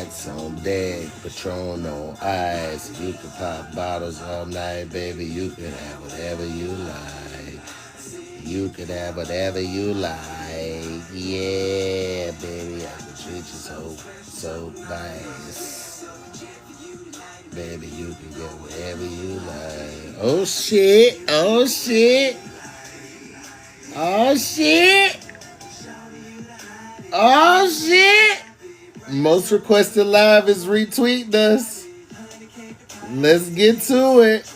shots on deck, Patron on ice. You can pop bottles all night, baby. You can have whatever you like. You can have whatever you like. Yeah, baby, I can treat you so nice. Baby, you can get whatever you like. Oh shit, oh shit, oh shit, oh shit. Most requested live is retweeting us. Let's get to it.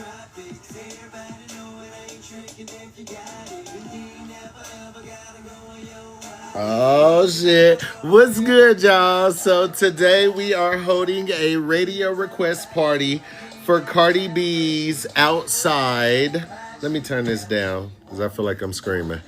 Oh shit. What's good, y'all? So today we are holding a radio request party for Cardi B's Outside. Let me turn this down because I feel like I'm screaming.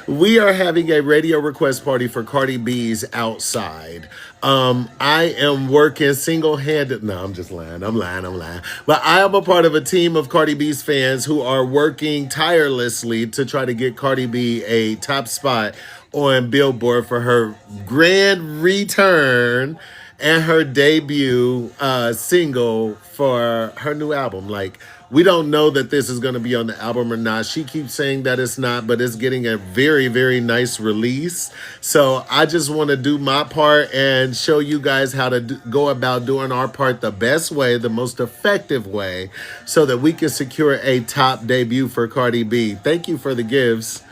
We are having a radio request party for Cardi B's Outside. I am working single-handed. No, I'm just lying. I'm lying. But I am a part of a team of Cardi B's fans who are working tirelessly to try to get Cardi B a top spot on Billboard for her grand return and her debut single for her new album. Like, we don't know that this is going to be on the album or not. She keeps saying that it's not, but it's getting a very, very nice release. So I just want to do my part and show you guys how to go about doing our part the best way, the most effective way, so that we can secure a top debut for Cardi B. Thank you for the gifts.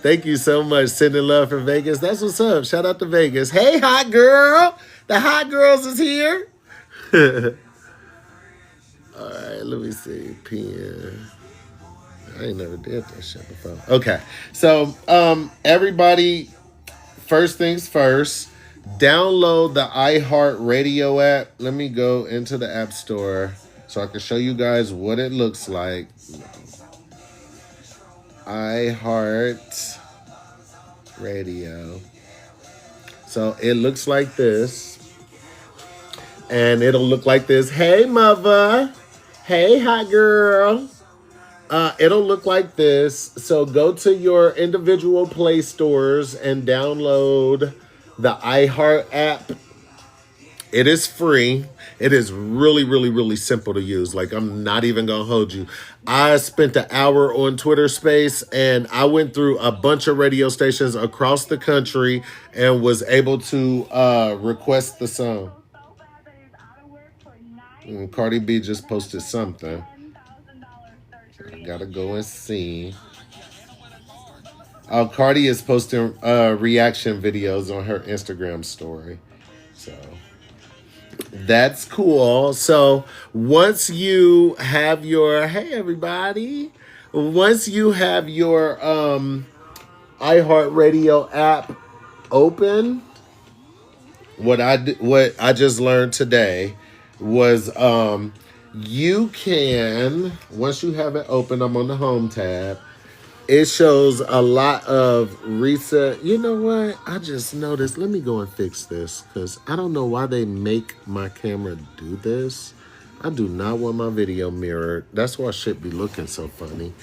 Thank you so much. Sending love from Vegas. That's what's up. Shout out to Vegas. Hey, hot girl. The hot girls is here. All right, let me see. Pen. I ain't never did that shit before. Okay. So, everybody, first things first, download the iHeartRadio app. Let me go into the App Store so I can show you guys what it looks like. iHeartRadio. So it looks like this. And it'll look like this. Hey, mother. Hey, hot girl. It'll look like this. So go to your individual Play stores and download the iHeart app. It is free. It is really, really, really simple to use. Like, I'm not even going to hold you. I spent an hour on Twitter Space, and I went through a bunch of radio stations across the country and was able to request the song. And Cardi B just posted something. I got to go and see. Oh, Cardi is posting reaction videos on her Instagram story. So that's cool. So once you have your, hey everybody, once you have your iHeartRadio app open, what I just learned today was you can, once you have it open, I'm on the home tab. It shows a lot of recent. You know what? I just noticed. Let me go and fix this because I don't know why they make my camera do this. I do not want my video mirrored. That's why shit be looking so funny.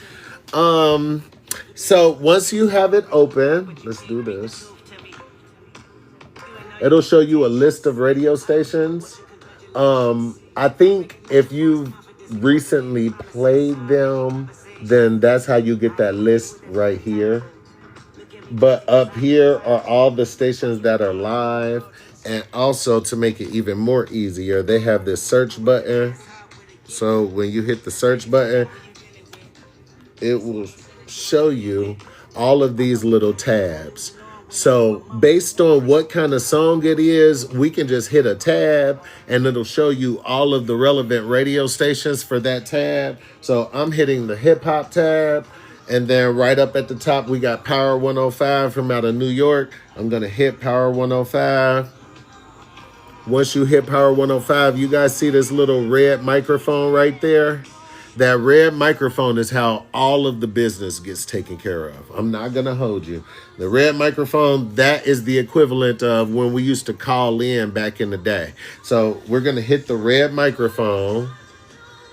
So once you have it open, let's do this. It'll show you a list of radio stations. I think if you recently played them, then that's how you get that list right here. But up here are all the stations that are live. And also, to make it even more easier, they have this search button. So when you hit the search button, it will show you all of these little tabs. So based on what kind of song it is, we can just hit a tab and it'll show you all of the relevant radio stations for that tab. So I'm hitting the hip hop tab, and then right up at the top, we got Power 105 from out of New York. I'm going to hit Power 105. Once you hit Power 105, you guys see this little red microphone right there? That red microphone is how all of the business gets taken care of. I'm not going to hold you. The red microphone, that is the equivalent of when we used to call in back in the day. So we're going to hit the red microphone.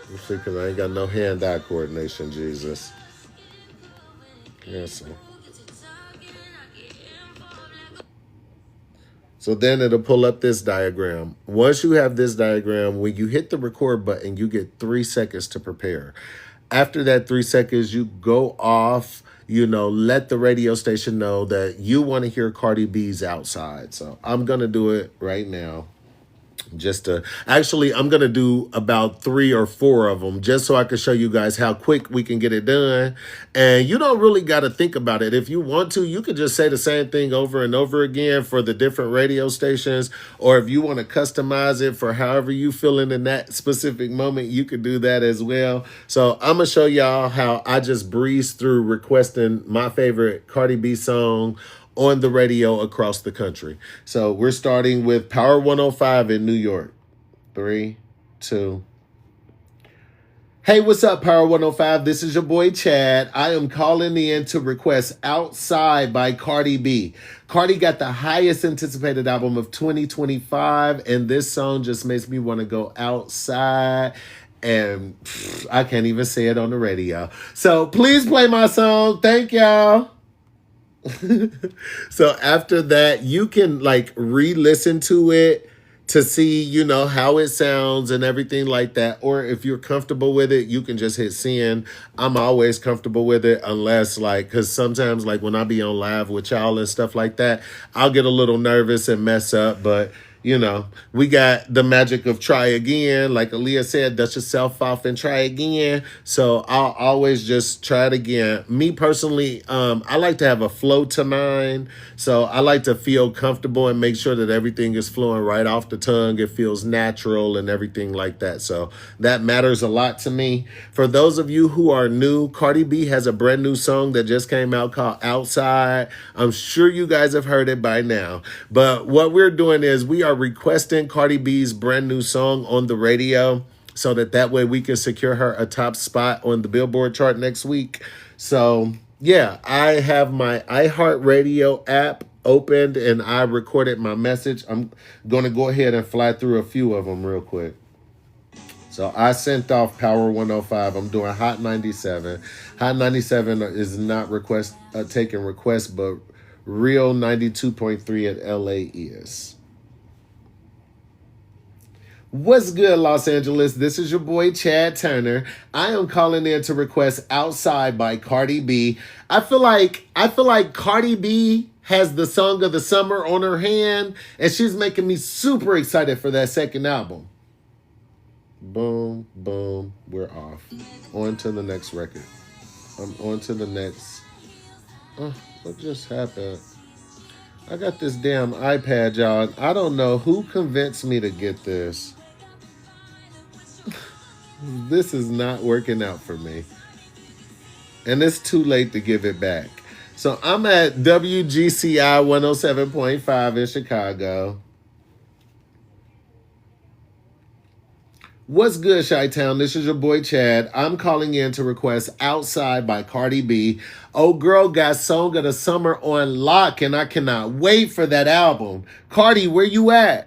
Let's see, because I ain't got no hand-eye coordination, Jesus. Yes, sir. So then it'll pull up this diagram. Once you have this diagram, when you hit the record button, you get 3 seconds to prepare. After that 3 seconds, you go off, let the radio station know that you want to hear Cardi B's Outside. So I'm going to do it right now. I'm going to do about 3 or 4 of them just so I can show you guys how quick we can get it done. And you don't really got to think about it. If you want to, you could just say the same thing over and over again for the different radio stations. Or if you want to customize it for however you feeling in that specific moment, you could do that as well. So I'm going to show y'all how I just breeze through requesting my favorite Cardi B song on the radio across the country. So we're starting with Power 105 in New York. 3, 2. Hey, what's up, Power 105? This is your boy, Chad. I am calling in to request Outside by Cardi B. Cardi got the highest anticipated album of 2025, and this song just makes me want to go outside. And I can't even say it on the radio. So please play my song. Thank y'all. So after that, you can re-listen to it to see, how it sounds and everything like that. Or if you're comfortable with it, you can just hit send. I'm always comfortable with it unless because sometimes when I be on live with y'all and stuff like that, I'll get a little nervous and mess up. But we got the magic of try again. Like Aaliyah said, dust yourself off and try again. So I'll always just try it again. Me personally, I like to have a flow to mine. So I like to feel comfortable and make sure that everything is flowing right off the tongue. It feels natural and everything like that. So that matters a lot to me. For those of you who are new, Cardi B has a brand new song that just came out called Outside. I'm sure you guys have heard it by now. But what we're doing is we are requesting Cardi B's brand new song on the radio so that way we can secure her a top spot on the Billboard chart next week. So yeah, I have my iHeartRadio app opened and I recorded my message. I'm going to go ahead and fly through a few of them real quick. So I sent off Power 105. I'm doing Hot 97. Hot 97 is not taking requests, but Real 92.3 at LA is. What's good, Los Angeles? This is your boy, Chad Turner. I am calling in to request Outside by Cardi B. I feel like Cardi B has the song of the summer on her hand, and she's making me super excited for that second album. Boom, boom, we're off. On to the next record. I'm on to the next. What just happened? I got this damn iPad, y'all. I don't know who convinced me to get this. This is not working out for me. And it's too late to give it back. So I'm at WGCI 107.5 in Chicago. What's good, Chi-Town? This is your boy, Chad. I'm calling in to request Outside by Cardi B. Oh, girl got Song of the Summer on lock, and I cannot wait for that album. Cardi, where you at?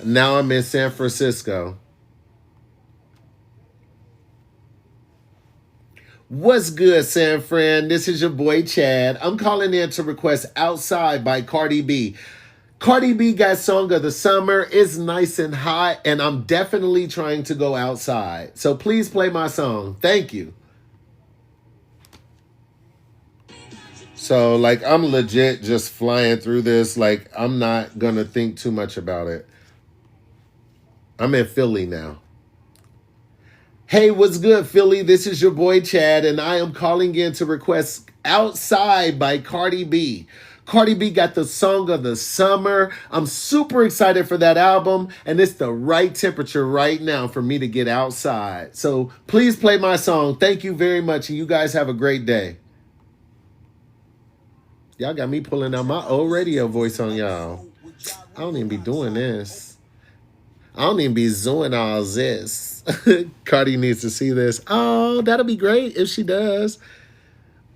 Now I'm in San Francisco. What's good, San Fran? This is your boy, Chad. I'm calling in to request Outside by Cardi B. Cardi B got Song of the Summer. It's nice and hot, and I'm definitely trying to go outside. So please play my song. Thank you. So, I'm legit just flying through this. I'm not going to think too much about it. I'm in Philly now. Hey, what's good, Philly? This is your boy, Chad, and I am calling in to request Outside by Cardi B. Cardi B got the Song of the Summer. I'm super excited for that album, and it's the right temperature right now for me to get outside. So please play my song. Thank you very much, and you guys have a great day. Y'all got me pulling out my old radio voice on y'all. I don't even be doing this. I don't even be doing all this. Cardi needs to see this. Oh, that'll be great if she does.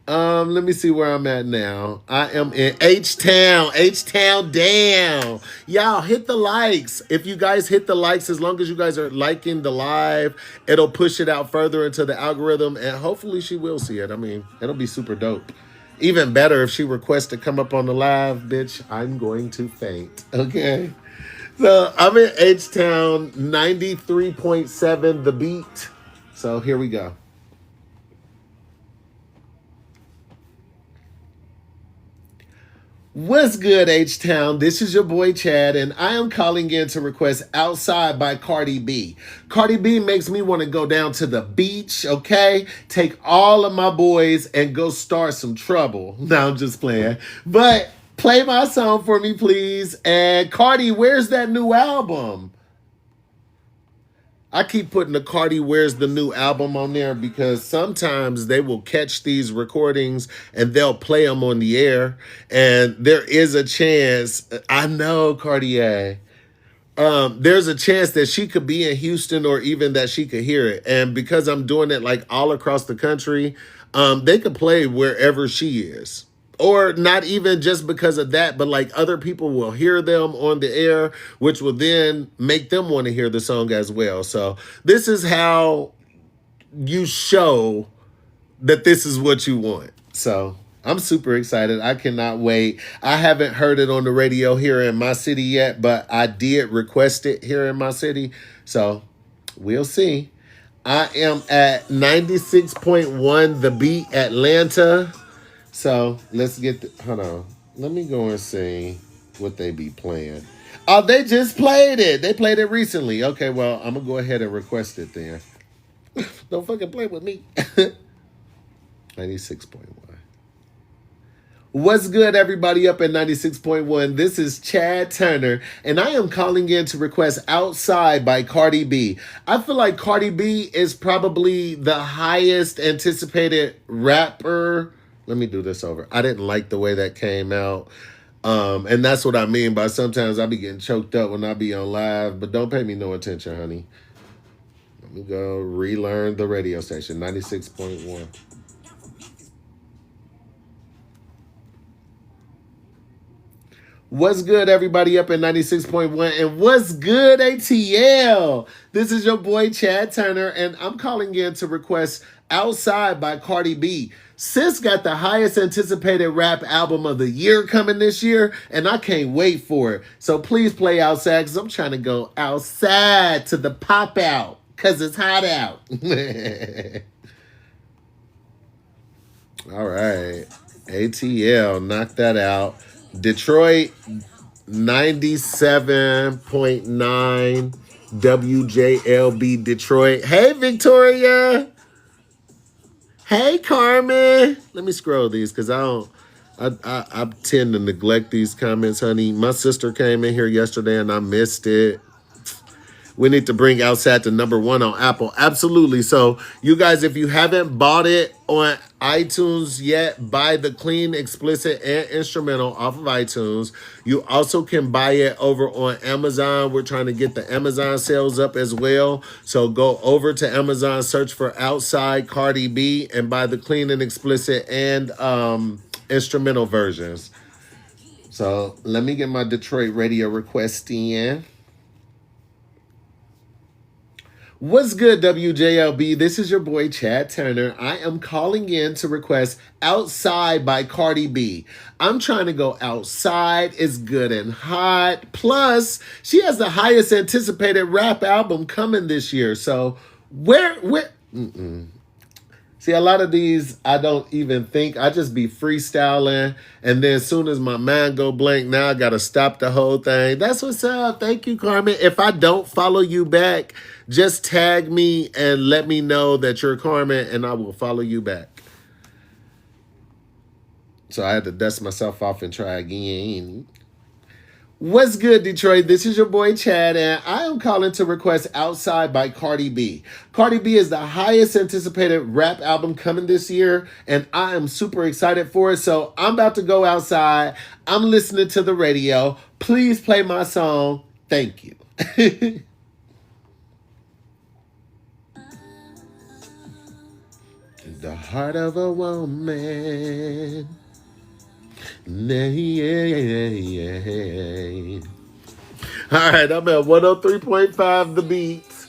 Let me see where I'm at now. I am in H-Town. H-Town down. Y'all hit the likes. If you guys hit the likes, as long as you guys are liking the live, it'll push it out further into the algorithm, and hopefully she will see it. I mean, it'll be super dope. Even better if she requests to come up on the live, bitch, I'm going to faint. Okay. So I'm in H-Town, 93.7 the beat. So here we go. What's good, H-Town? This is your boy Chad, and I am calling in to request Outside by Cardi B. Cardi B makes me want to go down to the beach, okay? Take all of my boys and go start some trouble. No, I'm just playing. But play my song for me, please. And Cardi, where's that new album? I keep putting the Cardi Where's the New Album on there because sometimes they will catch these recordings and they'll play them on the air. And there is a chance, I know Cartier, there's a chance that she could be in Houston or even that she could hear it. And because I'm doing it like all across the country, they could play wherever she is. Or not even just because of that, but like other people will hear them on the air, which will then make them want to hear the song as well. So this is how you show that this is what you want. So I'm super excited. I cannot wait. I haven't heard it on the radio here in my city yet, but I did request it here in my city. So we'll see. I am at 96.1 The Beat Atlanta. So let's hold on. Let me go and see what they be playing. Oh, they just played it. They played it recently. Okay, well, I'm going to go ahead and request it then. Don't fucking play with me. 96.1. What's good, everybody up at 96.1? This is Chad Turner, and I am calling in to request Outside by Cardi B. I feel like Cardi B is probably the highest anticipated rapper. Let me do this over. I didn't like the way that came out. And that's what I mean by sometimes I be getting choked up when I be on live, but don't pay me no attention, honey. Let me go relearn the radio station, 96.1. What's good, everybody up at 96.1? And what's good, ATL? This is your boy, Chad Turner, and I'm calling in to request Outside by Cardi B. Sis got the highest anticipated rap album of the year coming this year, and I can't wait for it. So please play Outside, because I'm trying to go outside to the pop out, because it's hot out. All right. ATL, knock that out. Detroit 97.9 WJLB Detroit. Hey, Victoria. Hey, Carmen. Let me scroll these because I tend to neglect these comments, honey. My sister came in here yesterday and I missed it. We need to bring Outside to #1 on Apple. Absolutely. So, you guys, if you haven't bought it on iTunes yet, buy the clean, explicit, and instrumental off of iTunes. You also can buy it over on Amazon. We're trying to get the Amazon sales up as well. So, go over to Amazon, search for Outside Cardi B, and buy the clean and explicit and instrumental versions. So, let me get my Detroit radio request in. What's good, WJLB? This is your boy, Chad Turner. I am calling in to request Outside by Cardi B. I'm trying to go outside. It's good and hot. Plus, she has the highest anticipated rap album coming this year. So, See, a lot of these, I don't even think. I just be freestyling. And then as soon as my mind go blank, now I got to stop the whole thing. That's what's up. Thank you, Carmen. If I don't follow you back, just tag me and let me know that you're Carmen, and I will follow you back. So I had to dust myself off and try again. What's good, Detroit? This is your boy, Chad, and I am calling to request Outside by Cardi B. Cardi B is the highest anticipated rap album coming this year, and I am super excited for it. So I'm about to go outside. I'm listening to the radio. Please play my song. Thank you. The heart of a woman. Yeah. All right, I'm at 103.5 The Beats.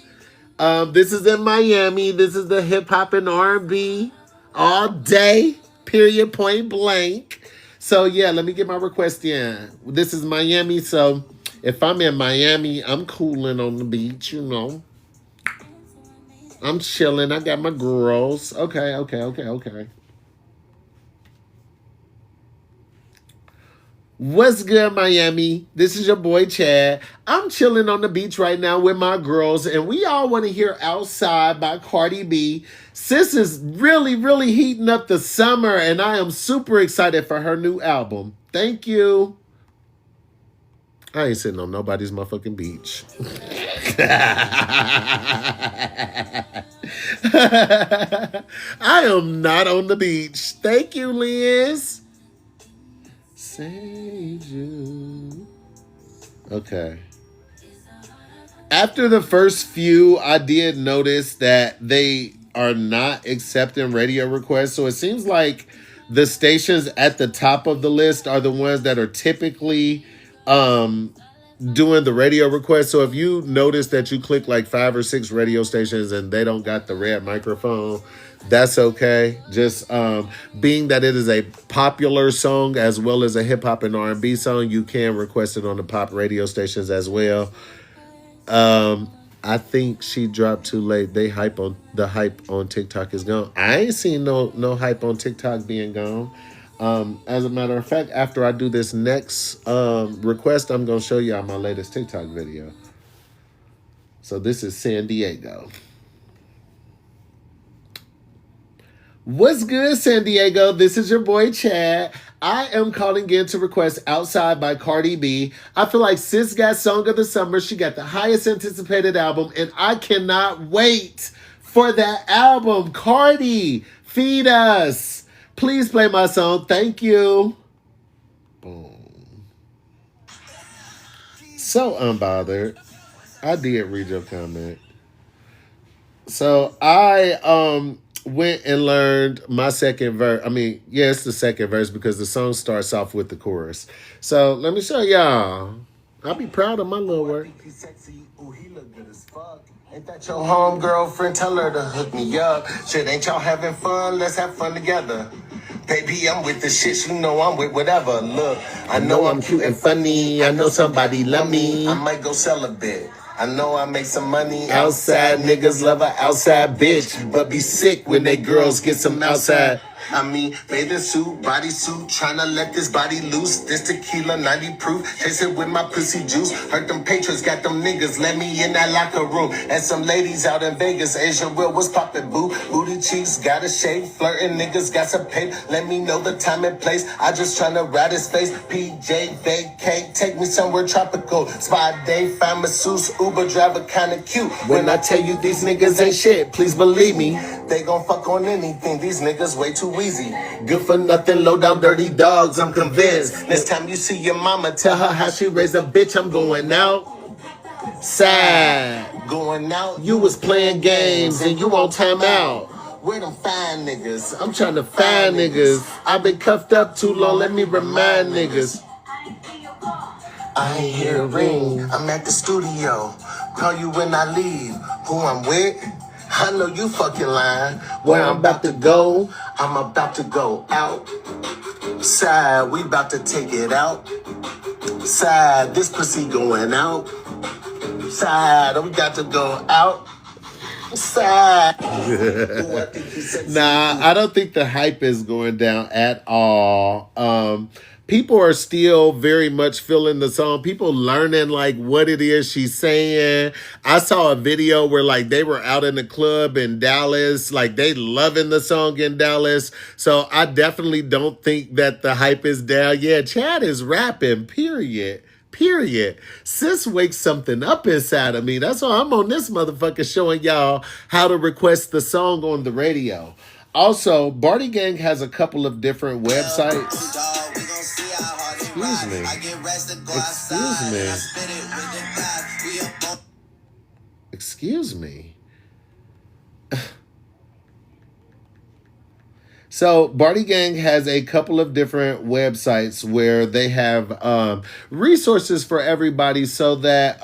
This is in Miami. This is the hip hop and R&B all day. Period. Point blank. So yeah, let me get my request in. This is Miami, so if I'm in Miami, I'm cooling on the beach. You know, I'm chilling. I got my girls. Okay. What's good, Miami? This is your boy Chad. I'm chilling on the beach right now with my girls, and we all want to hear Outside by Cardi B. Sis is really heating up the summer, and I am super excited for her new album. Thank you. I ain't sitting on nobody's motherfucking beach. I am not on the beach. Thank you, Liz. Save you. Okay. After the first few, I did notice that they are not accepting radio requests. So it seems like the stations at the top of the list are the ones that are typically doing the radio request. So if you notice that you click like 5 or 6 radio stations and they don't got the red microphone, that's okay. Just being that it is a popular song as well as a hip hop and R&B song, you can request it on the pop radio stations as well. I think she dropped too late. The hype on TikTok is gone. I ain't seen no hype on TikTok being gone. As a matter of fact, after I do this next request, I'm gonna show y'all my latest TikTok video. So this is San Diego. What's good, San Diego? This is your boy Chad. I am calling in to request Outside by Cardi B. I feel like sis got Song of the Summer. She got the highest anticipated album, and I cannot wait for that album. Cardi, feed us. Please play my song. Thank you. Boom. So unbothered. I did read your comment. So I went and learned my second verse. I mean, yeah, it's the second verse because the song starts off with the chorus. So let me show y'all. I'll be proud of my little work. Ain't that your home girlfriend? Tell her to hook me up. Shit, ain't y'all having fun? Let's have fun together. Baby, I'm with the shit, you know I'm with whatever. Look, I know I'm cute and funny. I know somebody love me. I might go sell a bit. I know I make some money outside. Niggas love a outside bitch, but be sick when they girls get some outside. I mean, bathing suit, bodysuit, tryna let this body loose. This tequila, 90 proof, chase it with my pussy juice. Heard them patrons got them niggas, let me in that locker room. And some ladies out in Vegas, Asia Will was poppin' boo. Booty cheeks, got a shade, flirting niggas, got some pay. Let me know the time and place, I just tryna ride his face. PJ, vacate, take me somewhere tropical. Spa day, find masseuse, Uber driver kinda cute. When I tell you these niggas ain't shit, please believe me. They gon' fuck on anything, these niggas way too easy. Good for nothing, low down dirty dogs, I'm convinced. Next time you see your mama, tell her how she raised a bitch. I'm going out. Sad. Going out. You was playing games and you on timeout. Where them fine niggas? I'm trying to find niggas. I've been cuffed up too long, let me remind niggas. I ain't hear a ring, I'm at the studio. Call you when I leave. Who I'm with? I know you fucking lying. Where I'm about to go, I'm about to go out. Side, we about to take it out. Side, this pussy going out. Side, we got to go out. Side. Nah, I don't think the hype is going down at all. People are still very much feeling the song. People learning like what it is she's saying. I saw a video where like they were out in the club in Dallas, like they loving the song in Dallas. So I definitely don't think that the hype is down. Yeah, Chad is rapping, period. Sis wakes something up inside of me. That's why I'm on this motherfucker showing y'all how to request the song on the radio. Also, Barty Gang has a couple of different websites. Excuse me. So Barty Gang has a couple of different websites where they have resources for everybody, so that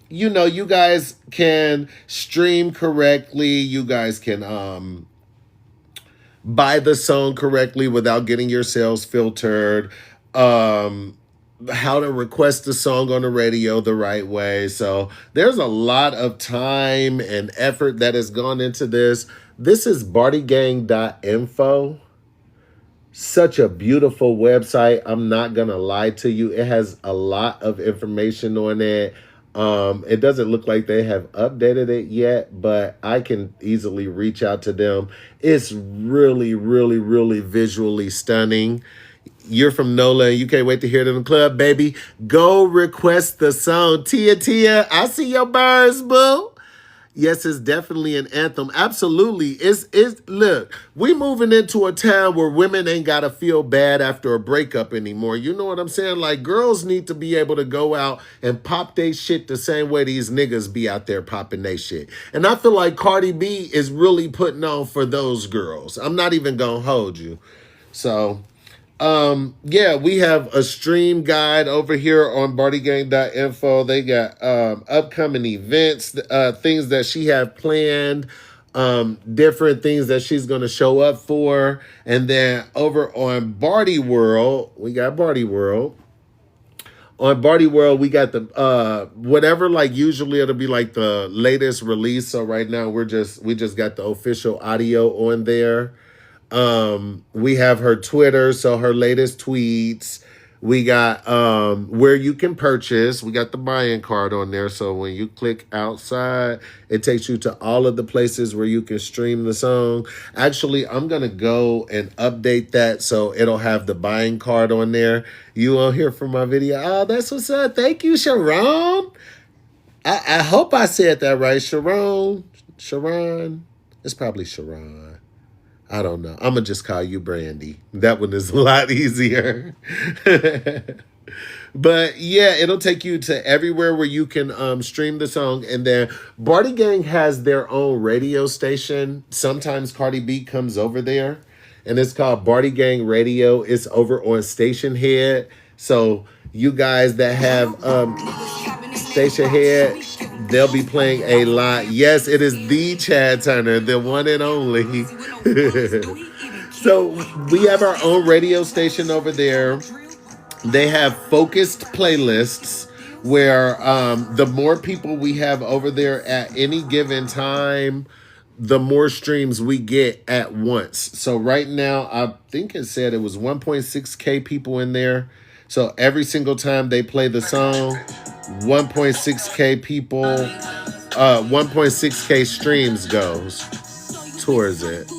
you guys can stream correctly. You guys can buy the song correctly without getting your sales filtered. Um, how to request the song on the radio the right way. So there's a lot of time and effort that has gone into this. This is bartygang.info. Such a beautiful website. I'm not going to lie to you. It has a lot of information on it. It doesn't look like they have updated it yet, but I can easily reach out to them. It's really, really, really visually stunning. You're from NOLA and you can't wait to hear it in the club, baby. Go request the song. Tia Tia, I see your birds, boo. Yes, it's definitely an anthem. Absolutely. It's look, we moving into a time where women ain't gotta feel bad after a breakup anymore. You know what I'm saying? Like, girls need to be able to go out and pop their shit the same way these niggas be out there popping their shit. And I feel like Cardi B is really putting on for those girls. I'm not even gonna hold you. So yeah, we have a stream guide over here on bartygang.info. They got upcoming events, things that she have planned, different things that she's going to show up for. And then over on Barty World, we got Barty World. On Barty World, we got the whatever, like usually it'll be like the latest release. So right now we just got the official audio on there. We have her Twitter, so her latest tweets. We got where you can purchase. We got the buy-in card on there. So when you click outside, it takes you to all of the places where you can stream the song. Actually, I'm gonna go and update that so it'll have the buying card on there. You won't hear from my video. Oh, that's what's up. Thank you, Sharon. I hope I said that right. Sharon. It's probably Sharon. I don't know. I'm going to just call you Brandy. That one is a lot easier. But yeah, it'll take you to everywhere where you can stream the song. And then Barty Gang has their own radio station. Sometimes Cardi B comes over there. And it's called Barty Gang Radio. It's over on Station Head. So you guys that have Station Head, they'll be playing a lot. Yes, it is the Chad Turner, the one and only. So we have our own radio station over there. They have focused playlists where the more people we have over there at any given time, the more streams we get at once. So right now, I think it said it was 1.6K people in there. So every single time they play the song, 1.6K people, 1.6K streams goes towards it.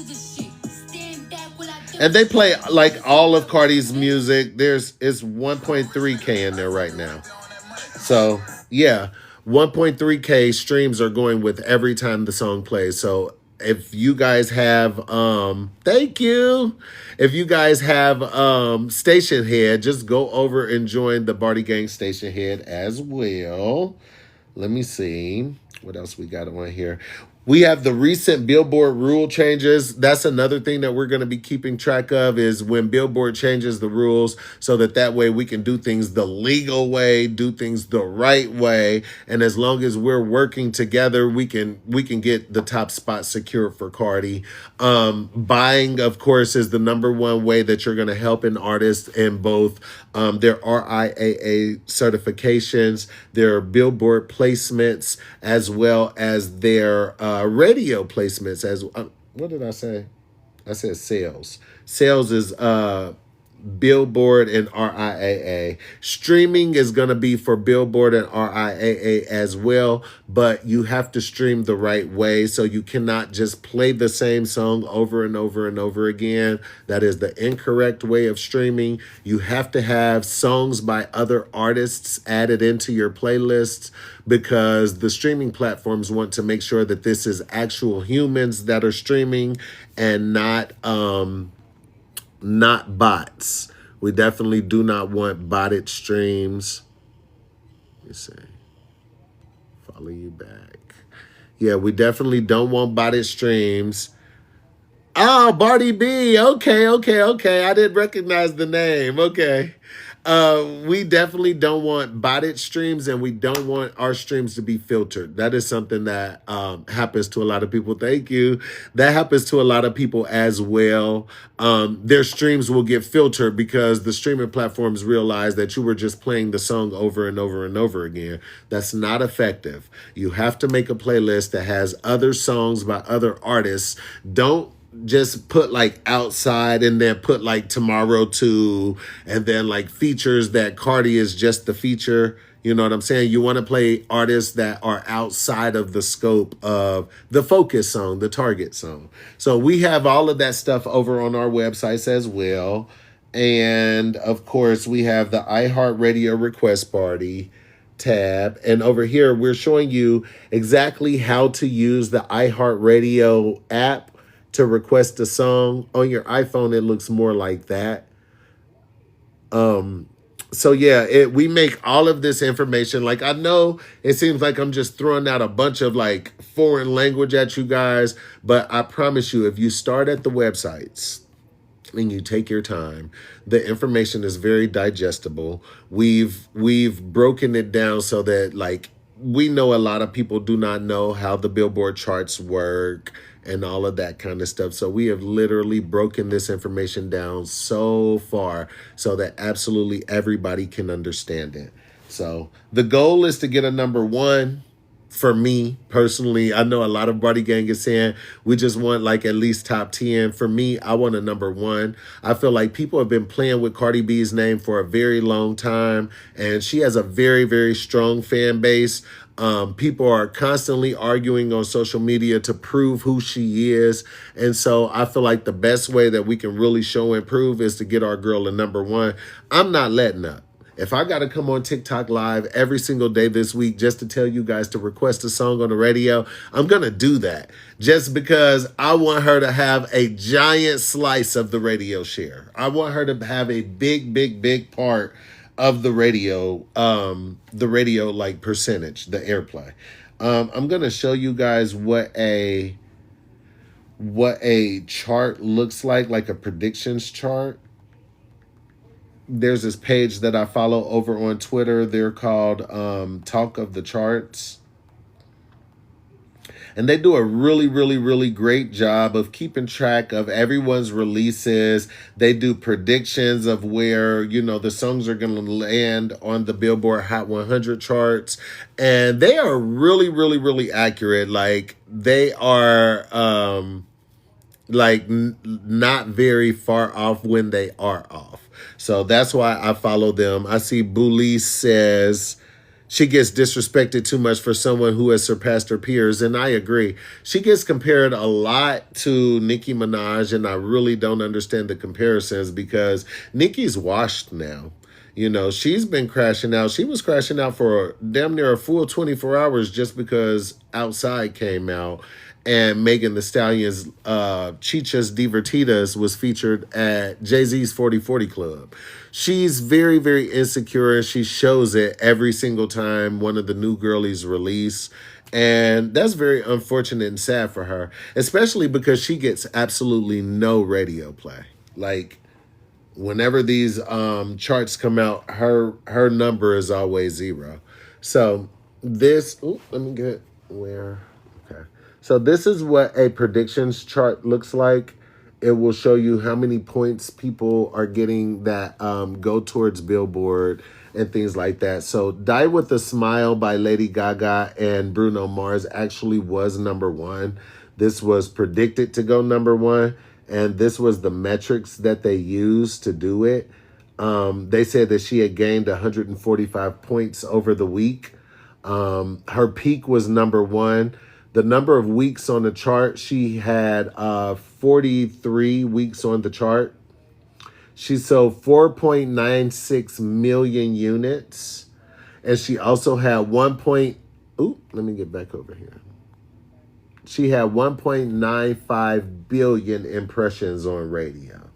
And they play like all of Cardi's music. It's 1.3K in there right now. So yeah, 1.3K streams are going with every time the song plays. So if you guys have thank you. If you guys have Station Head, just go over and join the Barty Gang Station Head as well. Let me see what else we got on here. We have the recent Billboard rule changes. That's another thing that we're going to be keeping track of, is when Billboard changes the rules, so that way we can do things the legal way, do things the right way. And as long as we're working together, we can get the top spot secured for Cardi. Buying, of course, is the number one way that you're going to help an artist in both their RIAA certifications, their Billboard placements, as well as their radio placements. As what did I say? I said sales. Sales is Billboard and RIAA. Streaming is going to be for Billboard and RIAA as well, but you have to stream the right way. So you cannot just play the same song over and over and over again. That is the incorrect way of streaming. You have to have songs by other artists added into your playlists, because the streaming platforms want to make sure that this is actual humans that are streaming and not bots. We definitely do not want botted streams. Let me see. Follow you back. Yeah, we definitely don't want botted streams. Oh, Barty B. Okay, okay, okay. I didn't recognize the name. Okay. We definitely don't want botted streams, and we don't want our streams to be filtered. That is something that happens to a lot of people. Thank you. That happens to a lot of people as well. Their streams will get filtered because the streaming platforms realize that you were just playing the song over and over and over again. That's not effective. You have to make a playlist that has other songs by other artists. Don't just put like outside and then put like tomorrow too, and then like features that Cardi is just the feature. You know what I'm saying? You want to play artists that are outside of the scope of the focus song, the target song. So we have all of that stuff over on our websites as well. And of course, we have the iHeartRadio Request Party tab. And over here, we're showing you exactly how to use the iHeartRadio app to request a song. On your iPhone, it looks more like that. So yeah, we make all of this information. Like, I know it seems like I'm just throwing out a bunch of like foreign language at you guys, but I promise you, if you start at the websites and you take your time, the information is very digestible. We've broken it down so that like we know a lot of people do not know how the Billboard charts work and all of that kind of stuff. So we have literally broken this information down so far so that absolutely everybody can understand it. So the goal is to get a number one. For me personally, I know a lot of Barty Gang is saying we just want like at least top 10. For me, I want a number one. I feel like people have been playing with Cardi B's name for a very long time, and she has a very, very strong fan base. People are constantly arguing on social media to prove who she is. And so I feel like the best way that we can really show and prove is to get our girl a number one. I'm not letting up. If I got to come on TikTok live every single day this week just to tell you guys to request a song on the radio, I'm going to do that just because I want her to have a giant slice of the radio share. I want her to have a big, big, big part of the radio like percentage, the airplay. I'm going to show you guys what a chart looks like a predictions chart. There's this page that I follow over on Twitter. They're called Talk of the Charts. And they do a really, really, really great job of keeping track of everyone's releases. They do predictions of where, you know, the songs are going to land on the Billboard Hot 100 charts. And they are really, really, really accurate. Like, they are not very far off when they are off. So that's why I follow them. I see Boolise says she gets disrespected too much for someone who has surpassed her peers. And I agree. She gets compared a lot to Nicki Minaj, and I really don't understand the comparisons because Nicki's washed now. You know, she's been crashing out. She was crashing out for damn near a full 24 hours just because Outside came out. And Megan Thee Stallion's Chichas Divertidas was featured at Jay-Z's 40/40 Club. She's very, very insecure, and she shows it every single time one of the new girlies release. And that's very unfortunate and sad for her, especially because she gets absolutely no radio play. Like, whenever these charts come out, her number is always zero. So this, let me get where, okay. So this is what a predictions chart looks like. It will show you how many points people are getting that go towards Billboard and things like that. So Die With a Smile by Lady Gaga and Bruno Mars actually was number one. This was predicted to go number one. And this was the metrics that they used to do it. They said that she had gained 145 points over the week. Her peak was number one. The number of weeks on the chart, she had 43 weeks on the chart. She sold 4.96 million units. And she also had let me get back over here. She had 1.95 billion impressions on radio.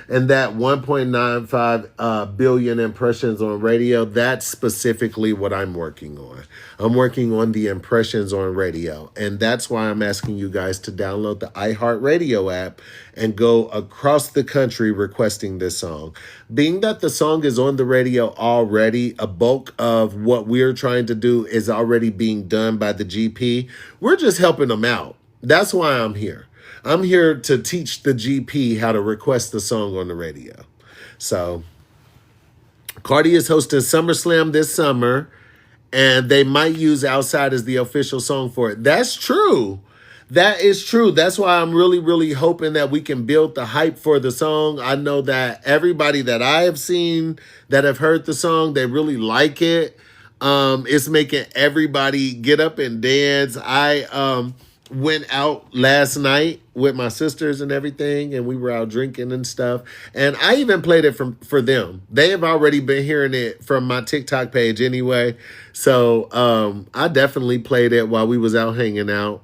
And that 1.95 billion impressions on radio, that's specifically what I'm working on. I'm working on the impressions on radio. And that's why I'm asking you guys to download the iHeartRadio app and go across the country requesting this song. Being that the song is on the radio already, a bulk of what we're trying to do is already being done by the GP. We're just helping them out. That's why I'm here. I'm here to teach the GP how to request the song on the radio. So, Cardi is hosting SummerSlam this summer, and they might use Outside as the official song for it. That's true. That is true. That's why I'm really, really hoping that we can build the hype for the song. I know that everybody that I have seen that have heard the song, they really like it. It's making everybody get up and dance. I went out last night with my sisters and everything, and we were out drinking and stuff. And I even played it for them. They have already been hearing it from my TikTok page anyway. So I definitely played it while we was out hanging out.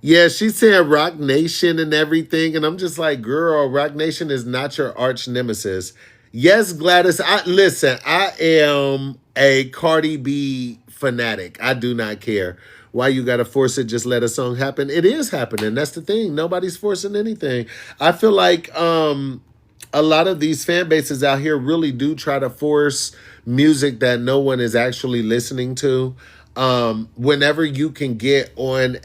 Yeah, she said Rock Nation and everything. And I'm just like, girl, Rock Nation is not your arch nemesis. Yes, Gladys. I am a Cardi B fanatic. I do not care. Why you gotta force it? Just let a song happen. It is happening. That's the thing. Nobody's forcing anything. I feel like a lot of these fan bases out here really do try to force music that no one is actually listening to. Whenever you can get on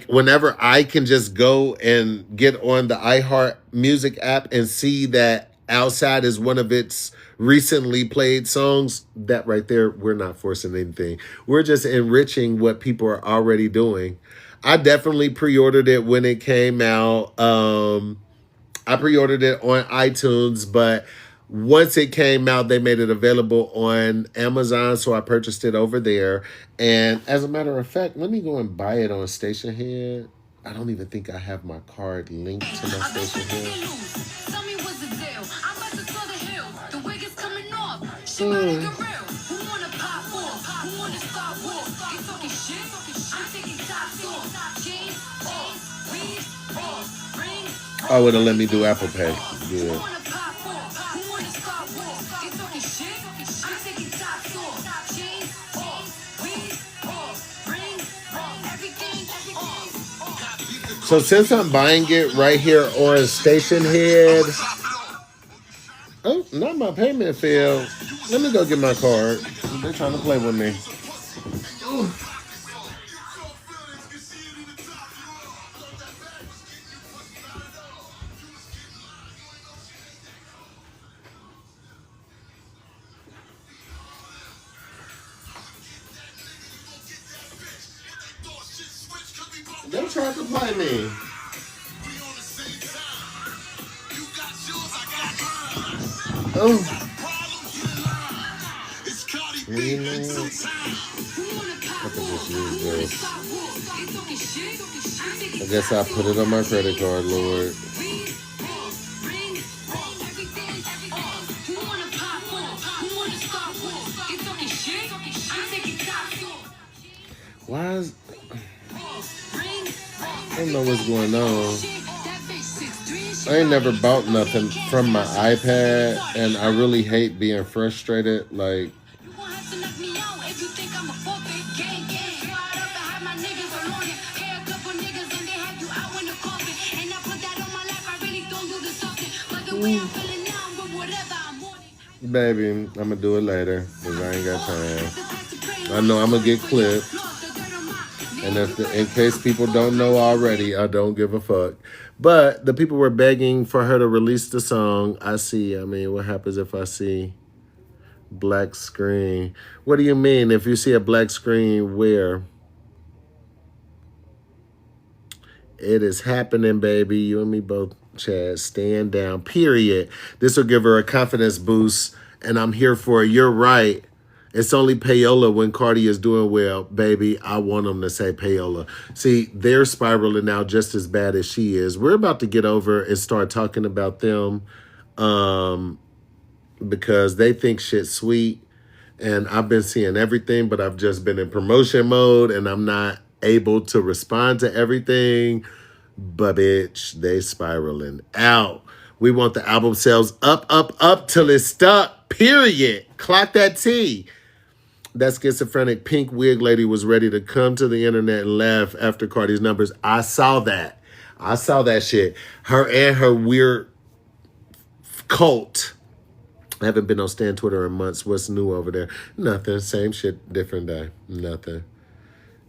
whenever I can just go and get on the iHeart Music app and see that Outside is one of its recently played songs, that right there, we're not forcing anything. We're just enriching what people are already doing. I definitely pre-ordered it when it came out. I pre-ordered it on iTunes, but once it came out, they made it available on Amazon, so I purchased it over there. And as a matter of fact, let me go and buy it on Stationhead. I don't even think I have my card linked to my Stationhead. Tell me what's the deal. I'm about to throw the hill. The wig is coming off. She about to get real. Who wanna pop off? Who wanna start war? You talking shit? I'm taking tops off. Jeans off. Weave off. Rings. Oh, it'll let me do Apple Pay. Who Yeah. wanna pop off? Who wanna start war? You talking shit? I'm taking tops off. Jeans off. Weave off. Rings off. Everything off. So since I'm buying it right here on Stationhead, oh, not my payment failed. Let me go get my card. They're trying to play with me. They tried to play me. Oh. I can just use this. I guess I'll put it on my credit card, Lord. Why is... I don't know what's going on. I ain't never bought nothing from my iPad, and I really hate being frustrated. Like, baby, I'm gonna do it later because I ain't got time. I know I'm gonna get clipped. And in case people don't know already, I don't give a fuck. But the people were begging for her to release the song. I mean, what happens if I see black screen? What do you mean? If you see a black screen, where? It is happening, baby. You and me both, Chad. Stand down, period. This will give her a confidence boost, and I'm here for it. You're right. It's only payola when Cardi is doing well, baby. I want them to say payola. See, they're spiraling now just as bad as she is. We're about to get over and start talking about them because they think shit's sweet. And I've been seeing everything, but I've just been in promotion mode and I'm not able to respond to everything. But bitch, they spiraling out. We want the album sales up, up, up till it's stuck. Period. Clock that T. That schizophrenic pink wig lady was ready to come to the internet and laugh after Cardi's numbers. I saw that. I saw that shit. Her and her weird cult. I haven't been on Stan Twitter in months. What's new over there? Nothing. Same shit, different day. Nothing.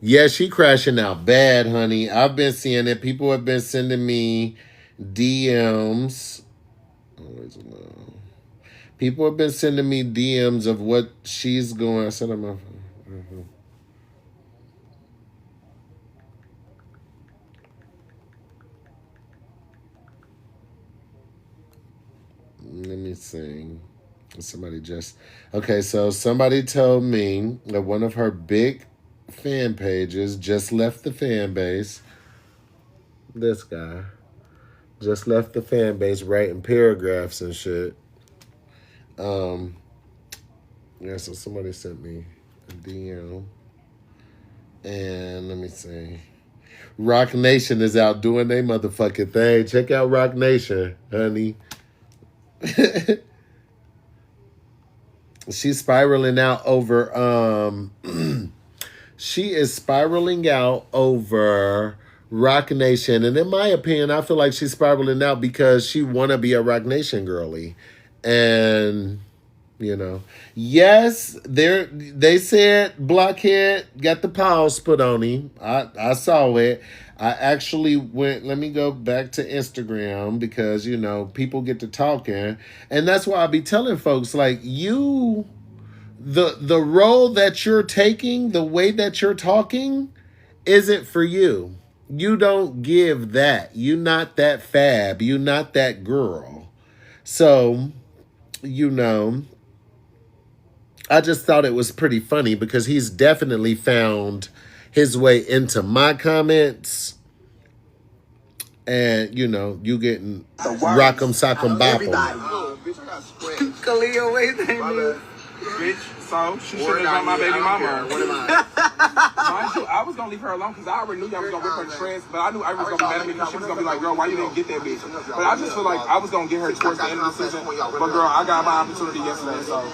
Yeah, she crashing out bad, honey. I've been seeing it. People have been sending me DMs. Always alone. People have been sending me DMs of what she's going. I said, let me see. Somebody just... Okay, so somebody told me that one of her big fan pages just left the fan base. This guy just left the fan base writing paragraphs and shit. Yeah, so somebody sent me a DM. And let me see. Rock Nation is out doing their motherfucking thing. Check out Rock Nation, honey. She's spiraling out over she is spiraling out over Rock Nation. And in my opinion, I feel like she's spiraling out because she wanna be a Rock Nation girly. And you know, yes, they said Blockhead got the pause put on him. I saw it. I actually went, let me go back to Instagram because, you know, people get to talking. And that's why I be telling folks, like, the role that you're taking, the way that you're talking, isn't for you. You don't give that. You're not that fab. You're not that girl. So, you know, I just thought it was pretty funny because he's definitely found his way into my comments. And, you know, you getting rock'em sock'em bop'em. Khalil, wait, Bitch, so she shouldn't have got my baby mama. Mind you, I was gonna leave her alone because I already knew y'all was gonna rip her shreds, but I knew I was gonna be mad at me because she was gonna be like, girl, why you didn't get that bitch? But I just feel like I was gonna get her towards the end of the season. But girl, I got my opportunity yesterday, so.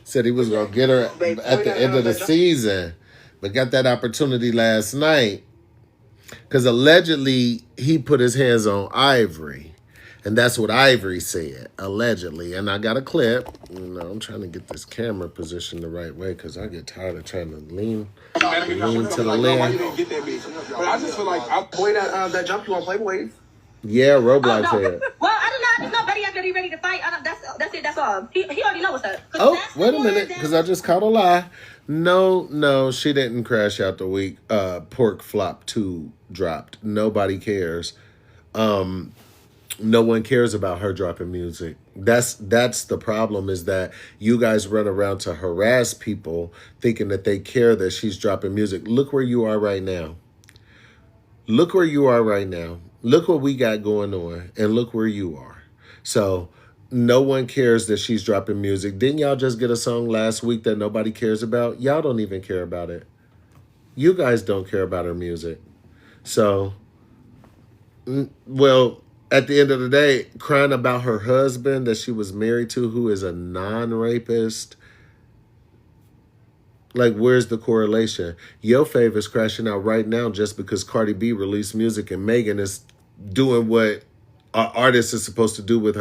Said he was gonna get her at the end of the season, but got that opportunity last night. Because allegedly he put his hands on Ivory. And that's what Ivory said, allegedly. And I got a clip. You know, I'm trying to get this camera positioned the right way because I get tired of trying to lean to the left. But I just feel like boy, that jump you on Playboy. Yeah, Roblox head. Well, I don't know. There's nobody out there ready to fight. That's it. That's all. He already knows what's up. Oh, wait a minute, because I just caught a lie. No, she didn't crash out the week. Pork Flop 2 dropped. Nobody cares. No one cares about her dropping music. That's the problem, is that you guys run around to harass people thinking that they care that she's dropping music. Look where you are right now. Look where you are right now. Look what we got going on, and look where you are. So no one cares that she's dropping music. Didn't y'all just get a song last week that nobody cares about? Y'all don't even care about it. You guys don't care about her music. So, well, at the end of the day, crying about her husband that she was married to, who is a non-rapist. Like, where's the correlation? Yo Fave is crashing out right now just because Cardi B released music and Megan is doing what an artist is supposed to do with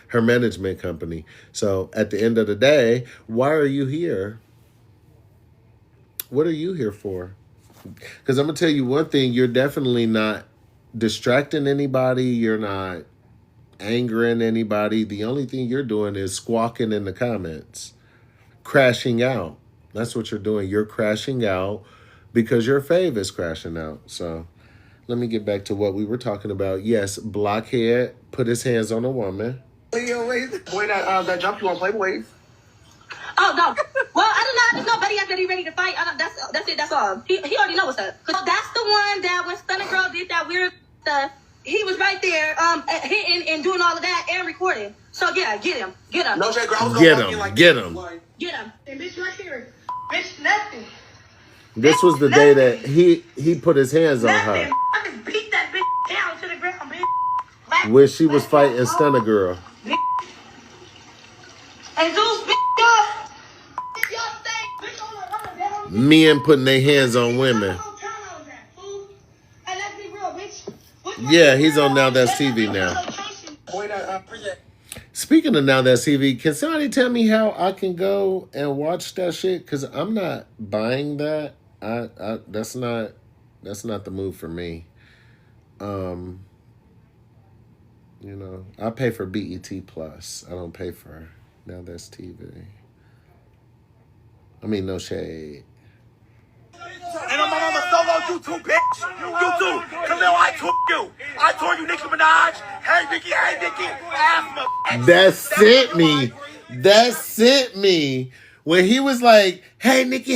her management company. So at the end of the day, why are you here? What are you here for? Because I'm going to tell you one thing, you're definitely not distracting anybody. You're not angering anybody. The only thing you're doing is squawking in the comments, crashing out. That's what you're doing. You're crashing out because your fave is crashing out. So let me get back to what we were talking about. Yes, Blockhead put his hands on a woman. Leo, wait, boy, that jump you on Playboy. Oh no. Well, I don't know. There's nobody out there ready to fight. That's it. That's all. He already knows what's up. Cause that's the one that when Stunner Girl did that weird stuff, he was right there, hitting and doing all of that and recording. So yeah, get him. No, Jay, girl, Get him. Get him. And bitch right here. Bitch, nothing. This was the day that he put his hands on her. Nothing. I just beat that bitch down when she was fighting Stunner Girl. And Zeus, bitch, Y'all think, bitch, on the Men putting their hands on women. Hey, let's be real, bitch. Yeah, he's on Now That's TV now. Boy, that Speaking of Now That's TV, can somebody tell me how I can go and watch that shit? Because I'm not buying that. That's not the move for me. You know, I pay for BET Plus. I don't pay for Now That's TV. I mean, no shade. And I'm on the solo you too, bitch. You too. Khalil, I took you. I told you Nicki Minaj. Hey, Nicki. Asthma. That sent me. That sent me. When he was like, hey, Nicki,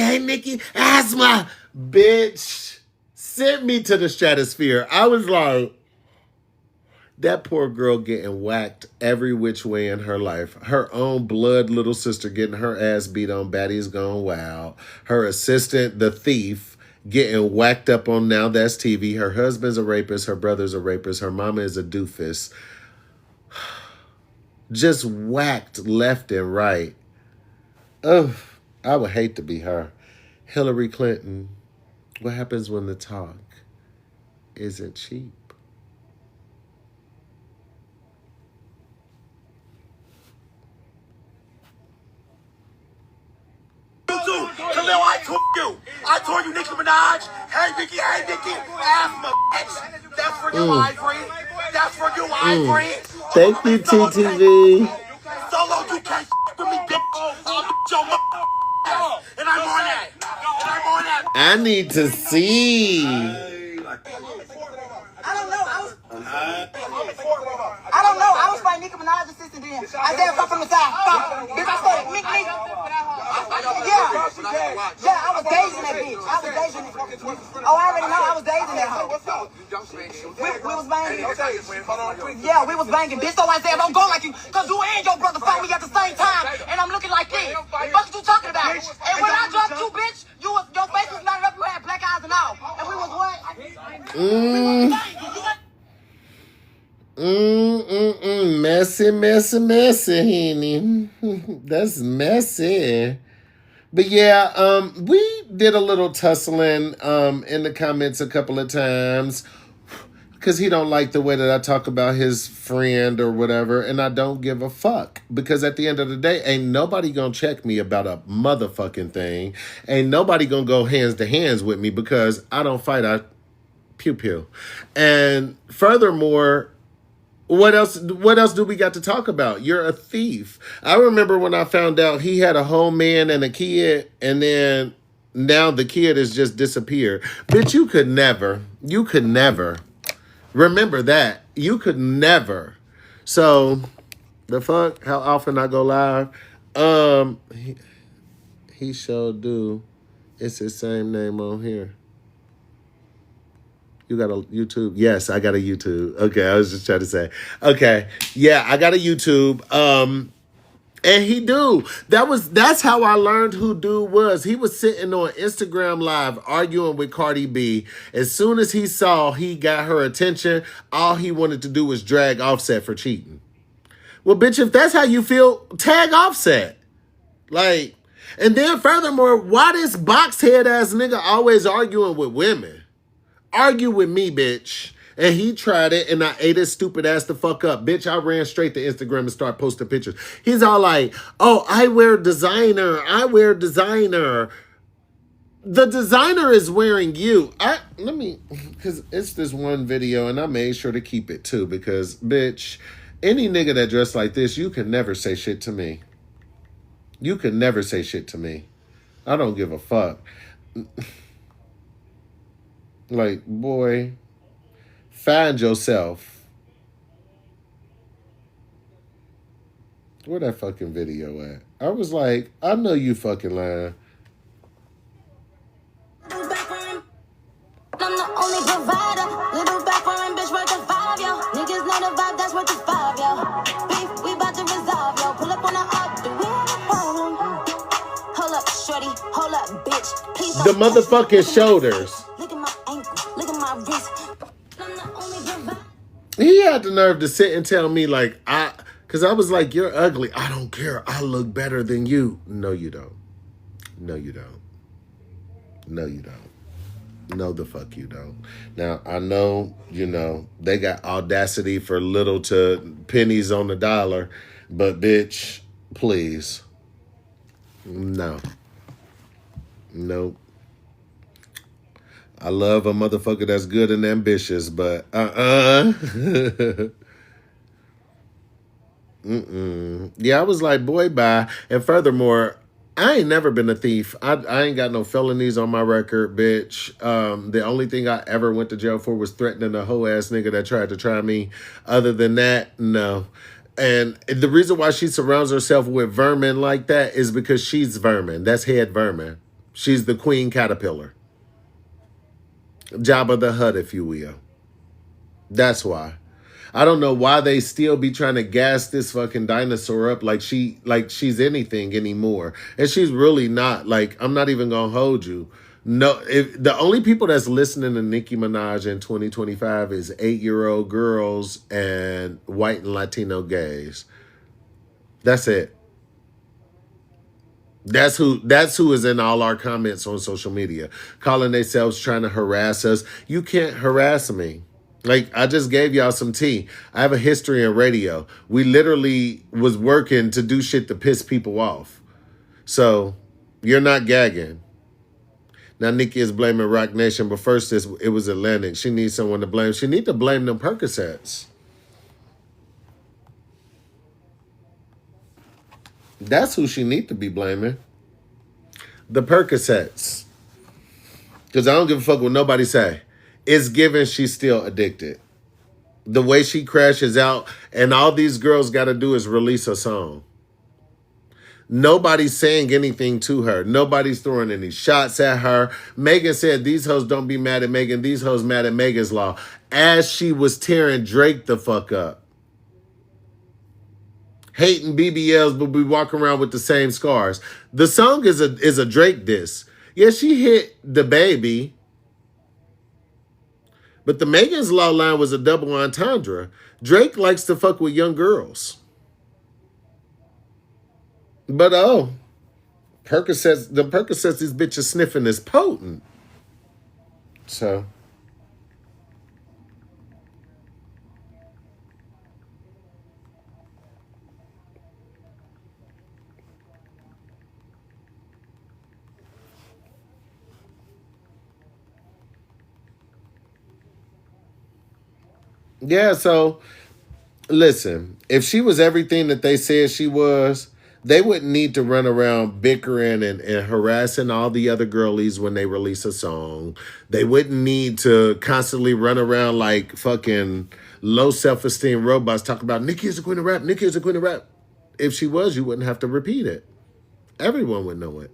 asthma. Bitch, sent me to the stratosphere. I was like, that poor girl getting whacked every which way in her life. Her own blood little sister getting her ass beat on Batty's Gone Wild. Her assistant, the thief, getting whacked up on Now That's TV. Her husband's a rapist. Her brother's a rapist. Her mama is a doofus. Just whacked left and right. Ugh, I would hate to be her. Hillary Clinton, what happens when the talk isn't cheap? Khalil, I took you. I told you Nicki Minaj. Hey, Nicki. Asthma, bitch. That's for you, Ivory. That's for you, Ivory. Thank you, TTV. Solo, you can't with me, bitch. I'll beat your ass. And I'm on that. I need to see. I don't know. I was fighting Nicki Minaj's assistant then. I said, fuck from the side. Fuck. Bitch, I said, Nick. Yeah, I was dazing that bitch. Oh, I already know I was dazing that hoe. We was banging. Yeah, we was banging. Bitch, so I said, don't go like you. Because you and your brother fought me at the same time. And I'm looking like this. What you talking about? And when I dropped you, bitch, your face was lighted up. You had black eyes and all. And we was what? Messy, honey. That's messy. But yeah, we did a little tussling in the comments a couple of times because he don't like the way that I talk about his friend or whatever, and I don't give a fuck because at the end of the day, ain't nobody gonna check me about a motherfucking thing. Ain't nobody gonna go hands to hands with me because I don't fight. I pew pew. And furthermore, what else do we got to talk about? You're a thief. I remember when I found out he had a whole man and a kid, and then now the kid has just disappeared. Bitch, you could never. Remember that. You could never. So, the fuck? How often I go live? He sure do. It's his same name on here. You got a YouTube? Yes, I got a YouTube. Okay, I was just trying to say. Okay, yeah, I got a YouTube. And he do. That's how I learned who dude was. He was sitting on Instagram Live arguing with Cardi B. As soon as he saw he got her attention, all he wanted to do was drag Offset for cheating. Well, bitch, if that's how you feel, tag Offset. Like, and then furthermore, why this box-head ass nigga always arguing with women? Argue with me, bitch. And he tried it, and I ate his stupid ass the fuck up. Bitch, I ran straight to Instagram and started posting pictures. He's all like, oh, I wear designer. The designer is wearing you. Because it's this one video, and I made sure to keep it too, because, bitch, any nigga that dressed like this, you can never say shit to me. You can never say shit to me. I don't give a fuck. Like, boy, find yourself. Where that fucking video at? I was like, I know you fucking lying. I'm the only provider. Little back foreign bitch worth of 5, yo. Niggas know the vibe, that's worth of 5, yo. Beef, we about to resolve, yo. Pull up on the up, do we have a problem? Hold up, shorty. Hold up, bitch. Please The motherfucking shoulders. Look at my ankle. Look at my wrist. I'm the only provider. He had the nerve to sit and tell me like because I was like, you're ugly. I don't care. I look better than you. No, you don't. No, you don't. No, you don't. No, the fuck you don't. Now, I know, they got audacity for little to pennies on the dollar, but bitch, please. No. Nope. I love a motherfucker that's good and ambitious, but Yeah, I was like, boy, bye. And furthermore, I ain't never been a thief. I ain't got no felonies on my record, bitch. The only thing I ever went to jail for was threatening a hoe ass nigga that tried to try me. Other than that, no. And the reason why she surrounds herself with vermin like that is because she's vermin. That's head vermin. She's the queen caterpillar. Jabba the Hutt, if you will. That's why. I don't know why they still be trying to gas this fucking dinosaur up like she's anything anymore. And she's really not. Like, I'm not even gonna hold you. No, the only people that's listening to Nicki Minaj in 2025 is 8-year-old girls and white and Latino gays. That's it. That's who is in all our comments on social media, calling themselves trying to harass us. You can't harass me. Like, I just gave y'all some tea. I have a history in radio. We literally was working to do shit to piss people off. So, you're not gagging. Now, Nicki is blaming Rock Nation, but first it was Atlantic. She needs someone to blame. She need to blame them Percocets. That's who she need to be blaming. The Percocets. Because I don't give a fuck what nobody say. It's given she's still addicted. The way she crashes out, and all these girls got to do is release a song. Nobody's saying anything to her. Nobody's throwing any shots at her. Megan said these hoes don't be mad at Megan. These hoes mad at Megan's Law. As she was tearing Drake the fuck up. Hating BBLs, but we walk around with the same scars. The song is a Drake diss. Yeah, she hit the baby. But the Megan's Law line was a double entendre. Drake likes to fuck with young girls. But the Percocets these bitches sniffing is potent. So. Yeah, so listen, if she was everything that they said she was, they wouldn't need to run around bickering and harassing all the other girlies when they release a song. They wouldn't need to constantly run around like fucking low self-esteem robots talking about Nicki is the queen of rap, Nicki is the queen of rap. If she was, you wouldn't have to repeat it. Everyone would know it.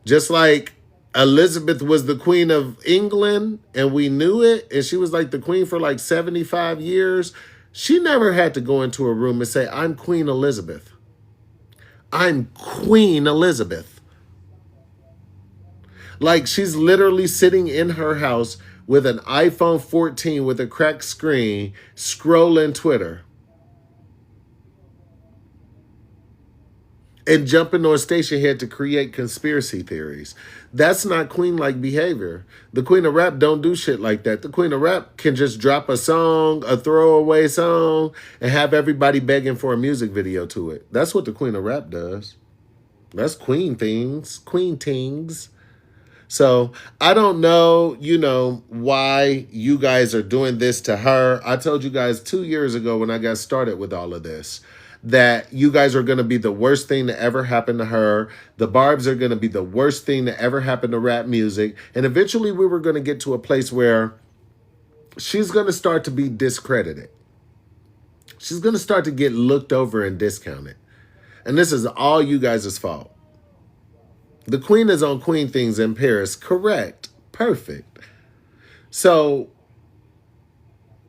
Just like Elizabeth was the queen of England and we knew it, and she was like the queen for like 75 years. She never had to go into a room and say, I'm Queen Elizabeth. I'm Queen Elizabeth. Like, she's literally sitting in her house with an iPhone 14 with a cracked screen, scrolling Twitter. And jumping on station head to create conspiracy theories. That's not queen-like behavior. The queen of rap don't do shit like that. The queen of rap can just drop a song, a throwaway song, and have everybody begging for a music video to it. That's what the queen of rap does. That's queen things. Queen things. So I don't know, why you guys are doing this to her. I told you guys 2 years ago when I got started with all of this, that you guys are going to be the worst thing to ever happen to her. The Barbs are going to be the worst thing to ever happen to rap music. And eventually we were going to get to a place where she's going to start to be discredited. She's going to start to get looked over and discounted. And this is all you guys' fault. The queen is on queen things in Paris. Correct. Perfect. So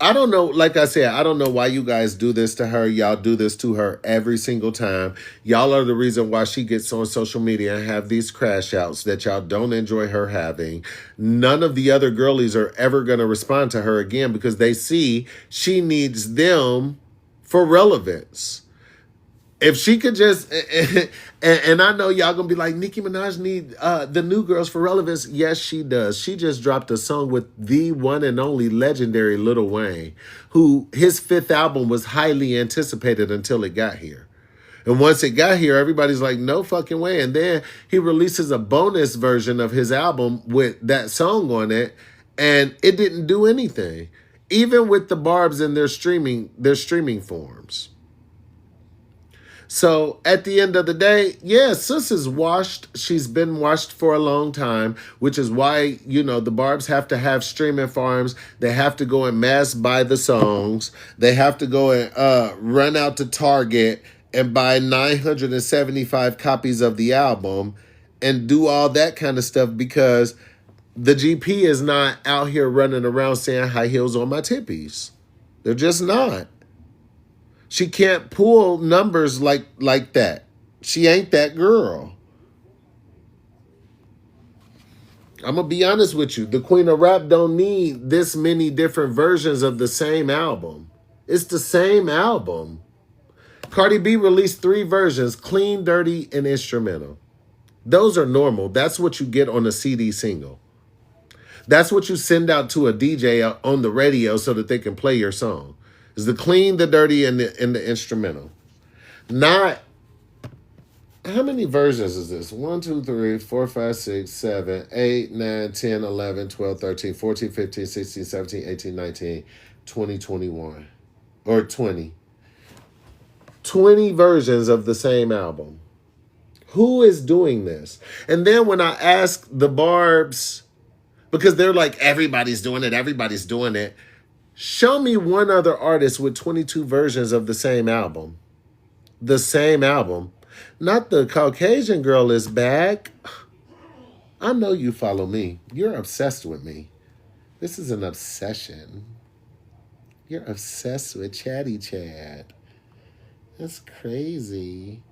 I don't know. Like I said, I don't know why you guys do this to her. Y'all do this to her every single time. Y'all are the reason why she gets on social media and have these crash outs that y'all don't enjoy her having. None of the other girlies are ever going to respond to her again because they see she needs them for relevance. If she could just, and I know y'all gonna be like, Nicki Minaj need the new girls for relevance. Yes, she does. She just dropped a song with the one and only legendary Lil Wayne, who his 5th album was highly anticipated until it got here. And once it got here, everybody's like, no fucking way. And then he releases a bonus version of his album with that song on it, and it didn't do anything. Even with the Barbs and their streaming forms. So at the end of the day, yeah, Sis is washed. She's been washed for a long time, which is why, you know, the Barbs have to have streaming farms. They have to go and mass buy the songs. They have to go and run out to Target and buy 975 copies of the album and do all that kind of stuff because the GP is not out here running around saying high heels on my tippies. They're just not. She can't pull numbers like that. She ain't that girl. I'm going to be honest with you. The Queen of Rap don't need this many different versions of the same album. It's the same album. Cardi B released 3 versions, clean, dirty, and instrumental. Those are normal. That's what you get on a CD single. That's what you send out to a DJ on the radio so that they can play your song. Is the clean, the dirty, and the instrumental. Not, how many versions is this? 1, 2, 3, 4, 5, 6, 7, 8, 9, 10, 11, 12, 13, 14, 15, 16, 17, 18, 19, 20, 21. Or 20. 20 versions of the same album. Who is doing this? And then when I ask the Barbs, because they're like, everybody's doing it. Show me one other artist with 22 versions of the same album. The same album. Not the Caucasian girl is back. I know you follow me. You're obsessed with me. This is an obsession. You're obsessed with Chatty Chad. That's crazy.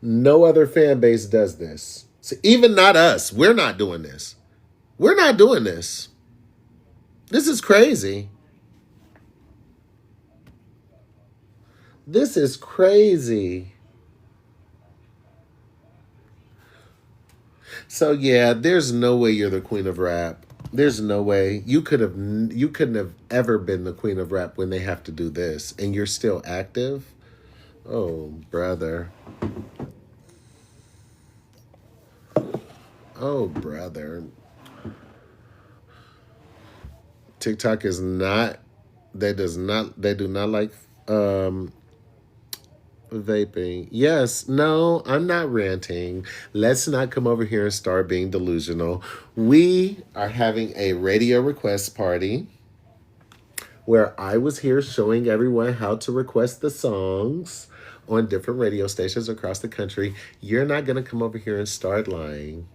No other fan base does this. So even not us. We're not doing this. We're not doing this. This is crazy. This is crazy. So yeah, there's no way you're the Queen of Rap. There's no way. You couldn't have ever been the Queen of Rap when they have to do this and you're still active. Oh, brother. Oh, brother. TikTok is not, they do not like vaping. Yes, no, I'm not ranting. Let's not come over here and start being delusional. We are having a radio request party where I was here showing everyone how to request the songs on different radio stations across the country. You're not going to come over here and start lying.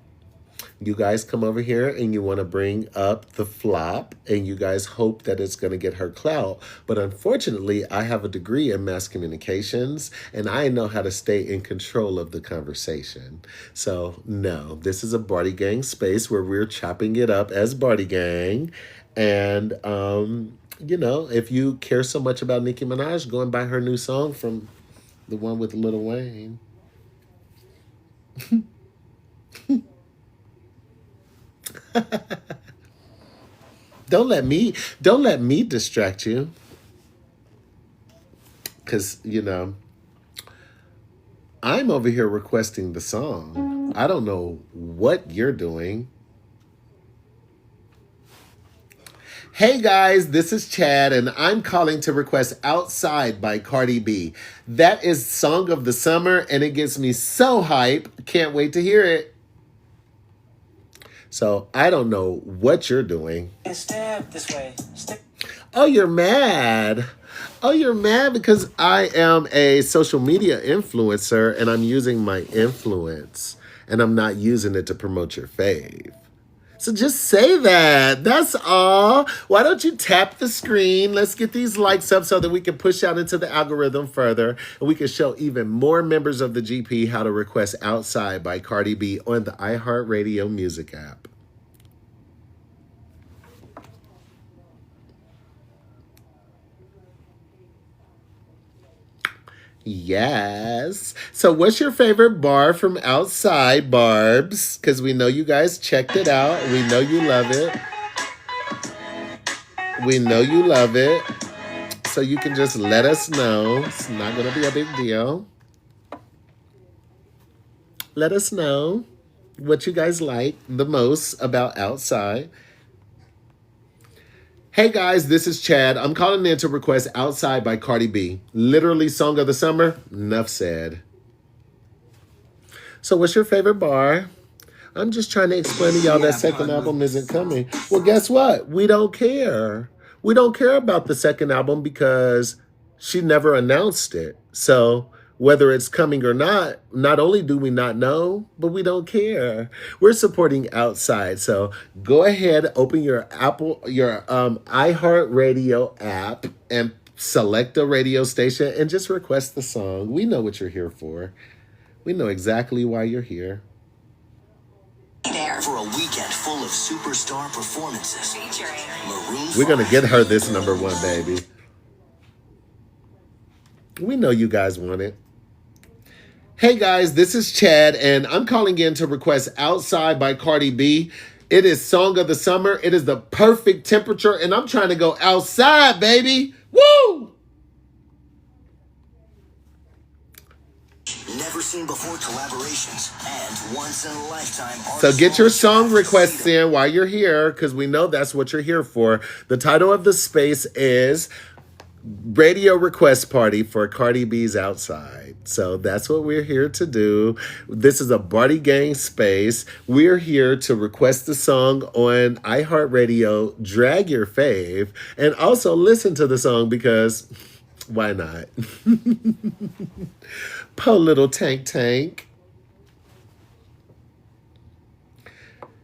You guys come over here and you want to bring up the flop and you guys hope that it's going to get her clout. But unfortunately, I have a degree in mass communications and I know how to stay in control of the conversation. So no, this is a Barty Gang space where we're chopping it up as Barty Gang. And, you know, if you care so much about Nicki Minaj, go and buy her new song from the one with Lil Wayne. Don't let me distract you. Because, you know, I'm over here requesting the song. I don't know what you're doing. Hey guys, this is Chad and I'm calling to request Outside by Cardi B. That is Song of the Summer and it gets me so hype. Can't wait to hear it. So I don't know what you're doing. Oh, you're mad. Oh, you're mad because I am a social media influencer and I'm using my influence and I'm not using it to promote your fave. So just say that. That's all. Why don't you tap the screen? Let's get these likes up so that we can push out into the algorithm further and we can show even more members of the GP how to request Outside by Cardi B on the iHeartRadio music app. Yes. So what's your favorite bar from Outside, Barbs? Because we know you guys checked it out. We know you love it. We know you love it. So you can just let us know. It's not going to be a big deal. Let us know what you guys like the most about Outside. Hey guys, this is Chad. I'm calling in to request Outside by Cardi B. Literally song of the summer. Enough said. So what's your favorite bar? I'm just trying to explain to y'all that second album isn't coming. Well, guess what? We don't care. We don't care about the second album because she never announced it. So whether it's coming or not only do we not know, but we don't care. We're supporting Outside. So go ahead, open your iHeartRadio app and select a radio station and just request the song. We know what you're here for. We know exactly why you're here. There for a weekend full of superstar performances. We're going to get her this number one, baby. We know you guys want it. Hey guys, this is Chad, and I'm calling in to request Outside by Cardi B. It is Song of the Summer. It is the perfect temperature, and I'm trying to go outside, baby. Woo! Never seen before collaborations and once in a lifetime. So get your song requests in while you're here, because we know that's what you're here for. The title of the space is Radio Request Party for Cardi B's Outside. So that's what we're here to do. This is a Barty Gang space. We're here to request the song on iHeartRadio, drag your fave, and also listen to the song because why not? Po little tank.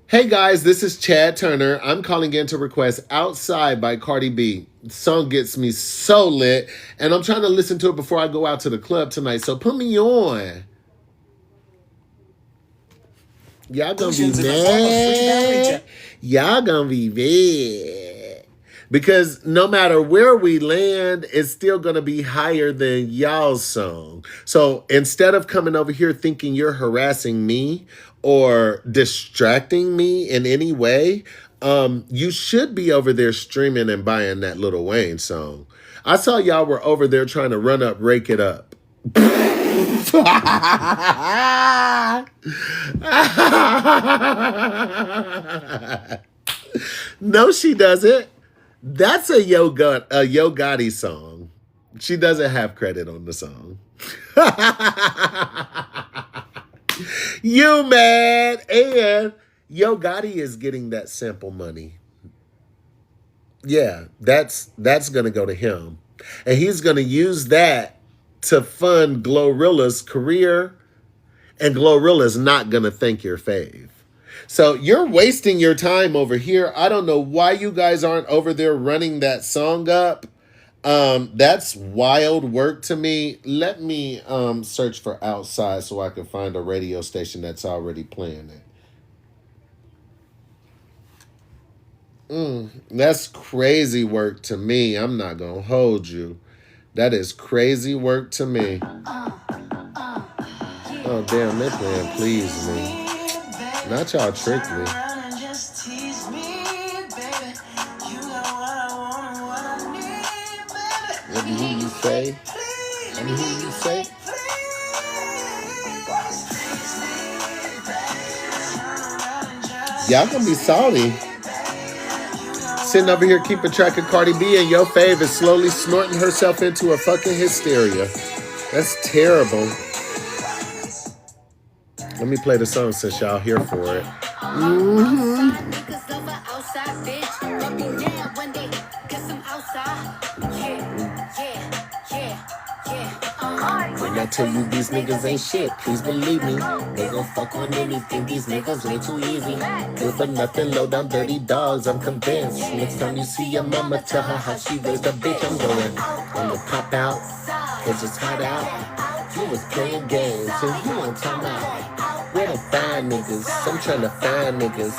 Hey guys, this is Chad Turner. I'm calling in to request Outside by Cardi B. The song gets me so lit, and I'm trying to listen to it before I go out to the club tonight, so put me on. Y'all gonna be mad. Y'all gonna be mad. Because no matter where we land, it's still gonna be higher than y'all's song. So instead of coming over here thinking you're harassing me or distracting me in any way, you should be over there streaming and buying that Lil Wayne song. I saw y'all were over there trying to run up, Rake It Up. No, she doesn't. That's a Yo Gotti song. She doesn't have credit on the song. You mad? And Yo Gotti is getting that sample money. Yeah, that's gonna go to him. And he's gonna use that to fund Glorilla's career. And Glorilla's not gonna thank your fave. So you're wasting your time over here. I don't know why you guys aren't over there running that song up. That's wild work to me. Let me search for Outside so I can find a radio station that's already playing it. That's crazy work to me. I'm not gonna hold you. That is crazy work to me. Oh damn, they playing Please Me. Not y'all trick me. Let me hear you say. Let me hear you say. Y'all gonna be salty. Sitting over here keeping track of Cardi B and your fave is slowly snorting herself into a fucking hysteria. That's terrible. Let me play the song since y'all here for it. When I tell you these niggas ain't shit, please believe me. They gon' fuck on anything, these niggas way too easy. Good for nothing, low down dirty dogs, I'm convinced. Next time you see your mama, tell her how she raised a bitch. I'm going on the pop out, cause it's hot out. You was playing games, and you on time out. Where the fine niggas? I'm tryna find niggas.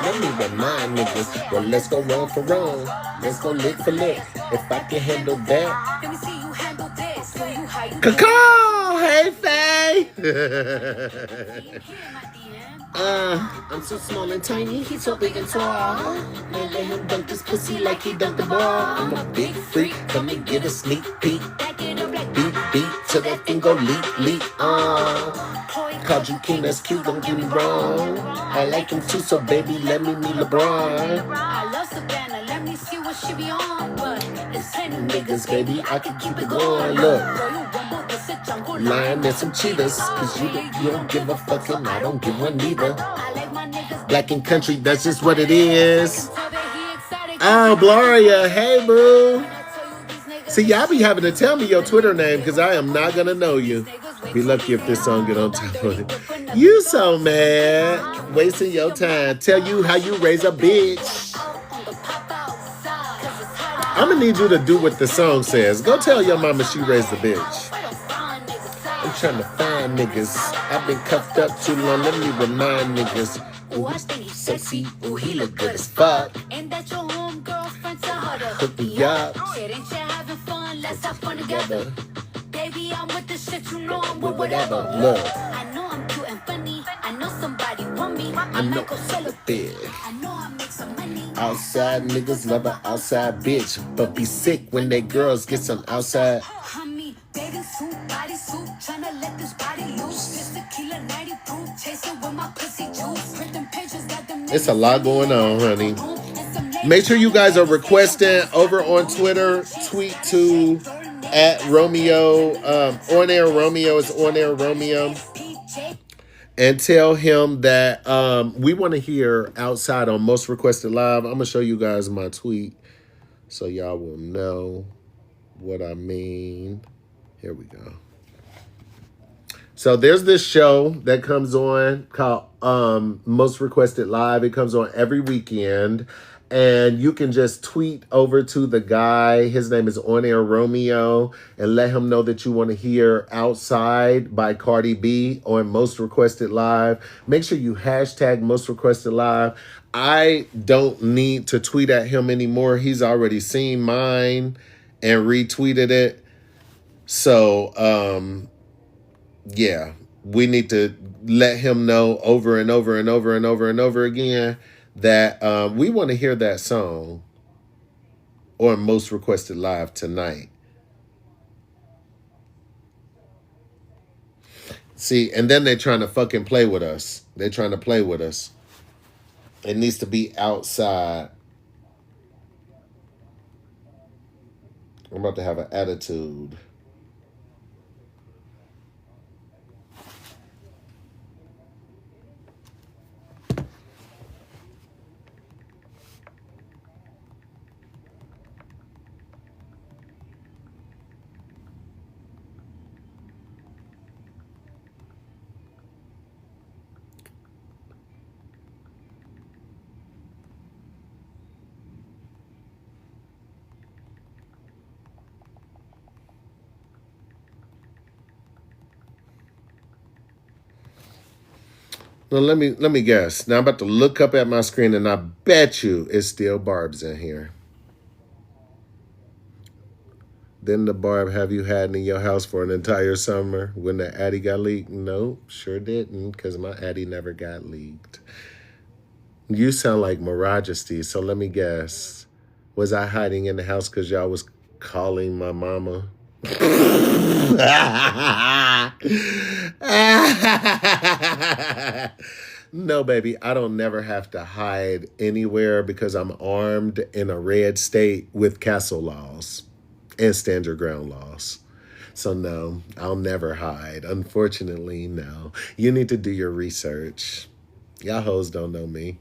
Let me remind niggas. Well, let's go wrong for wrong. Let's go lick for lick. If I can handle that. Let me see you handle this. Show you how you Cacao! Hey, Faye! I'm so small and tiny, he's so big and tall. Man, let him dunk this pussy like he dunked the ball. I'm a big freak, come and get a sneak peek. Beat, beat, till that thing go leak. Called you king, that's cute, don't get me wrong. I like him too, so baby, let me meet LeBron. I love Savannah, let me see what she be on. But it's 10 Niggas, baby, I can keep it going, look. Lion and some cheetahs, cause you don't give a fuck and I don't give one neither. Black and country, that's just what it is. Oh, Gloria, hey boo. See, y'all be having to tell me your Twitter name because I am not gonna know you. Be lucky if this song get on top of it. You so mad, wasting your time. Tell you how you raise a bitch. I'm gonna need you to do what the song says. Go tell your mama she raised a bitch. I'm trying to find niggas. I've been cuffed up too long. Let me remind niggas. Ooh, I think he's sexy. Ooh, he look good as fuck. Ain't that your homegirlfriend? Tell her to Hook me up. shit, ain't you having fun? Let's have fun together. Baby, I'm with the shit, you know I'm with Whatever. whatever. Look, I know I'm cute and funny. I know somebody want me. I I know might go sell a big. I know I make some money. Outside niggas love an outside bitch, but be sick when they girls get some outside. Homie, bathing suit, body suit, tryna let this body loose. This tequila 90 proof, chasing with my pussy juice. Printing pictures, got them It's a lot going on, honey. Make sure you guys are requesting over on Twitter. Tweet to at Romeo. On air Romeo is on air Romeo. And tell him that we want to hear outside on Most Requested Live. I'm gonna show you guys my tweet so y'all will know what I mean. Here we go. So there's this show that comes on called Most Requested Live. It comes on every weekend. And you can just tweet over to the guy. His name is On Air Romeo. And let him know that you want to hear Outside by Cardi B on Most Requested Live. Make sure you hashtag Most Requested Live. I don't need to tweet at him anymore. He's already seen mine and retweeted it. So, yeah, we need to let him know over and over and over and over and over again that we want to hear that song on Most Requested Live tonight. See, and then they're trying to fucking play with us. They're trying to play with us. It needs to be outside. I'm about to have an attitude. Well, let me guess. Now I'm about to look up at my screen and I bet you it's still Barb's in here. Didn't the Barb have you had in your house for an entire summer when the Addy got leaked? Nope, sure didn't, because my Addy never got leaked. You sound like Majesty, so let me guess. Was I hiding in the house because y'all was calling my mama? No, baby, I don't never have to hide anywhere because I'm armed in a red state with castle laws and stand your ground laws. So no, I'll never hide. Unfortunately, no. You need to do your research. Y'all hoes don't know me.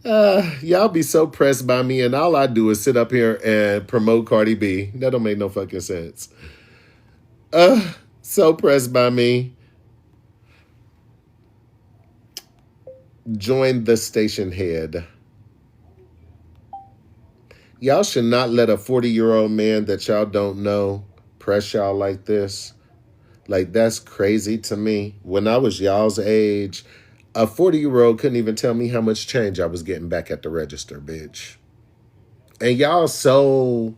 Y'all be so pressed by me, and all I do is sit up here and promote Cardi B. That don't make no fucking sense. So pressed by me. Join the station head. Y'all should not let a 40-year-old man that y'all don't know press y'all like this. Like, that's crazy to me. When I was y'all's age, a 40-year-old couldn't even tell me how much change I was getting back at the register, bitch. And y'all so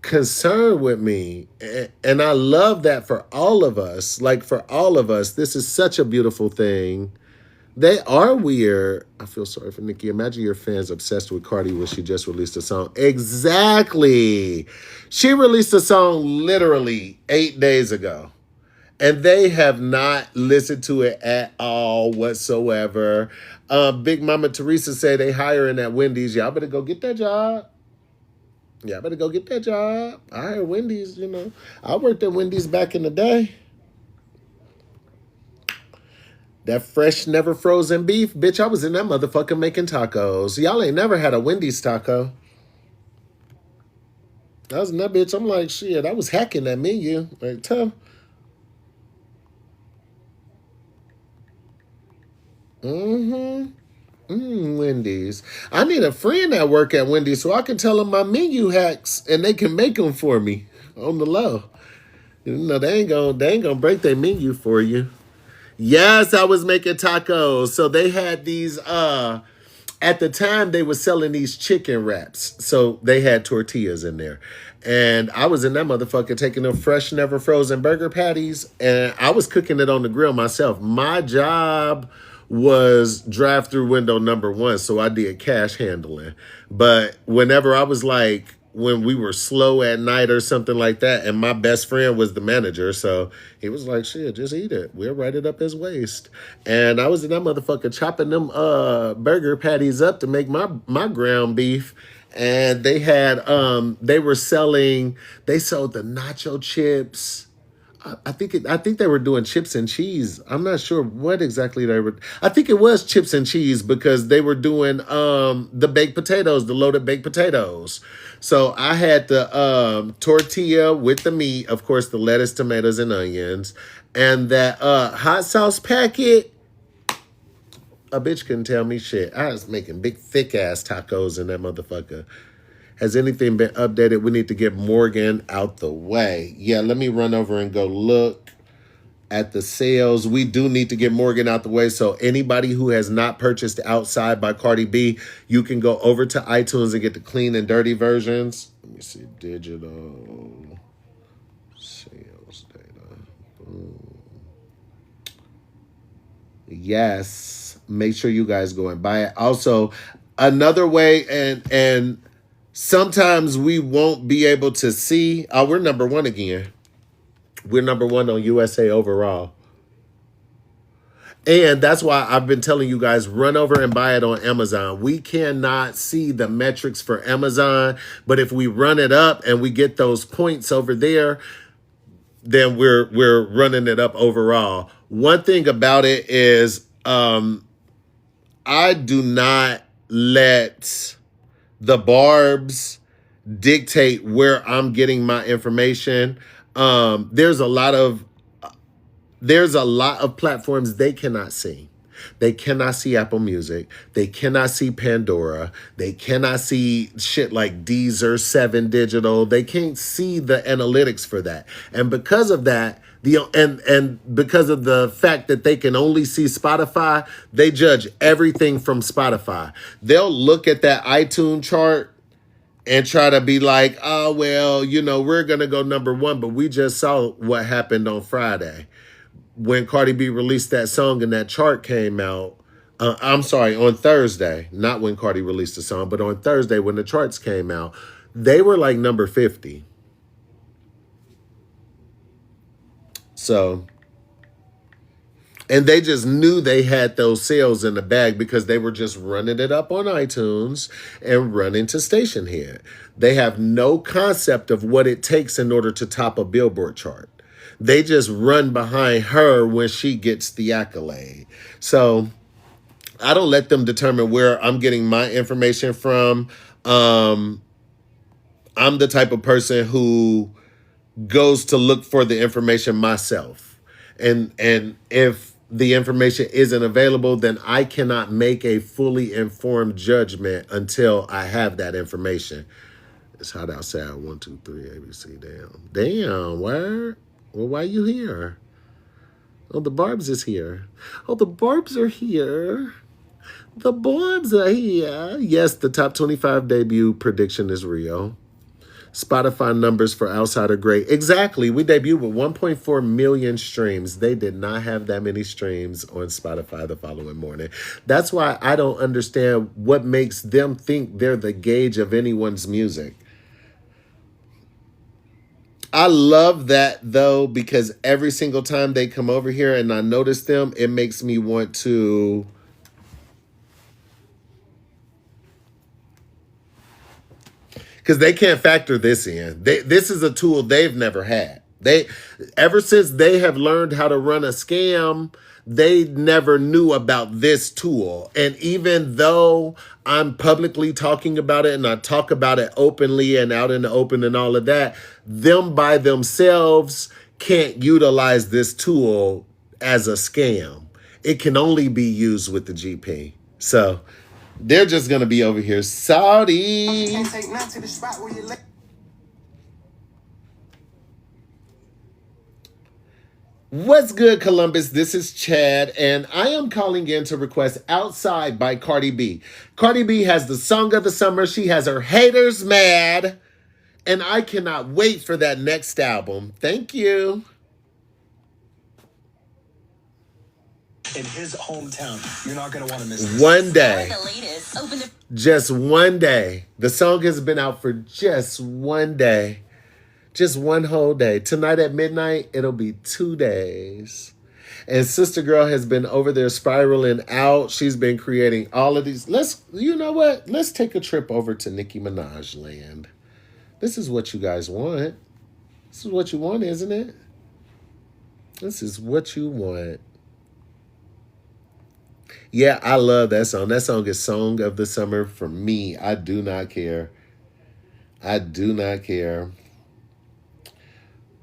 concerned with me. And I love that for all of us. Like, for all of us, this is such a beautiful thing. They are weird. I feel sorry for Nicki. Imagine your fans obsessed with Cardi when she just released a song. Exactly. She released a song literally 8 days ago. And they have not listened to it at all whatsoever. Big Mama Teresa said they hiring at Wendy's. Y'all better go get that job. Y'all better go get that job. I hired Wendy's, you know. I worked at Wendy's back in the day. That fresh, never frozen beef. Bitch, I was in that motherfucker making tacos. Y'all ain't never had a Wendy's taco. I was in that bitch. I'm like, shit, I was hacking that menu. Like, tough. Wendy's. I need a friend that work at Wendy's so I can tell them my menu hacks and they can make them for me on the low. You know, they ain't gonna break their menu for you. Yes, I was making tacos. So they had these, at the time they were selling these chicken wraps. So they had tortillas in there. And I was in that motherfucker taking them fresh, never frozen burger patties. And I was cooking it on the grill myself. My job was drive-through window number 1. So I did cash handling. But whenever I was like, when we were slow at night or something like that, and my best friend was the manager, so he was like, shit, just eat it. We'll write it up as waste. And I was in that motherfucker chopping them burger patties up to make my ground beef. And they had, they sold the nacho chips. I think they were doing chips and cheese. I'm not sure what exactly they were. I think it was chips and cheese because they were doing the baked potatoes, the loaded baked potatoes. So I had the tortilla with the meat, of course, the lettuce, tomatoes, and onions, and that hot sauce packet. A bitch couldn't tell me shit. I was making big, thick ass tacos in that motherfucker. Has anything been updated? We need to get Morgan out the way. Yeah, let me run over and go look at the sales. We do need to get Morgan out the way. So anybody who has not purchased Outside by Cardi B, you can go over to iTunes and get the clean and dirty versions. Let me see. Digital sales data. Boom. Yes. Make sure you guys go and buy it. Also, another way, and sometimes we won't be able to see. Oh, we're number 1 again. We're number 1 on USA overall. And that's why I've been telling you guys, run over and buy it on Amazon. We cannot see the metrics for Amazon, but if we run it up and we get those points over there, then we're running it up overall. One thing about it is I do not let the barbs dictate where I'm getting my information. There's a lot of platforms they cannot see. They cannot see Apple Music. They cannot see Pandora. They cannot see shit like Deezer, 7 Digital. They can't see the analytics for that. And because of that, and because of the fact that they can only see Spotify, they judge everything from Spotify. They'll look at that iTunes chart and try to be like, oh, well, you know, we're going to go number 1, but we just saw what happened on Friday when Cardi B released that song and that chart came out. I'm sorry, on Thursday, not when Cardi released the song, but on Thursday when the charts came out, they were like number 50. So, and they just knew they had those sales in the bag because they were just running it up on iTunes and running to Station Head. They have no concept of what it takes in order to top a Billboard chart. They just run behind her when she gets the accolade. So I don't let them determine where I'm getting my information from. I'm the type of person who goes to look for the information myself. And if the information isn't available, then I cannot make a fully informed judgment until I have that information. It's hot outside. 1, 2, 3, ABC. Damn, where? Well, why you here? Oh, the Barbs is here. Oh, the Barbs are here. The Barbs are here. Yes, the top 25 debut prediction is real. Spotify numbers for Outsider Great. Exactly. We debuted with 1.4 million streams. They did not have that many streams on Spotify the following morning. That's why I don't understand what makes them think they're the gauge of anyone's music. I love that, though, because every single time they come over here and I notice them, it makes me want to... Because they can't factor this in. This is a tool they've never had. Ever since they have learned how to run a scam, they never knew about this tool. And even though I'm publicly talking about it and I talk about it openly and out in the open and all of that, them by themselves can't utilize this tool as a scam. It can only be used with the GP. So they're just going to be over here. Saudi. What's good, Columbus? This is Chad, and I am calling in to request Outside by Cardi B. Cardi B has the song of the summer. She has her haters mad, and I cannot wait for that next album. Thank you. In his hometown, you're not going to want to miss this. One day. Just one day. The song has been out for just one day. Just one whole day. Tonight at midnight, it'll be 2 days. And Sister Girl has been over there spiraling out. She's been creating all of these. You know what? Let's take a trip over to Nicki Minaj land. This is what you guys want. This is what you want, isn't it? This is what you want. Yeah, I love that song. That song is Song of the Summer for me. I do not care. I do not care.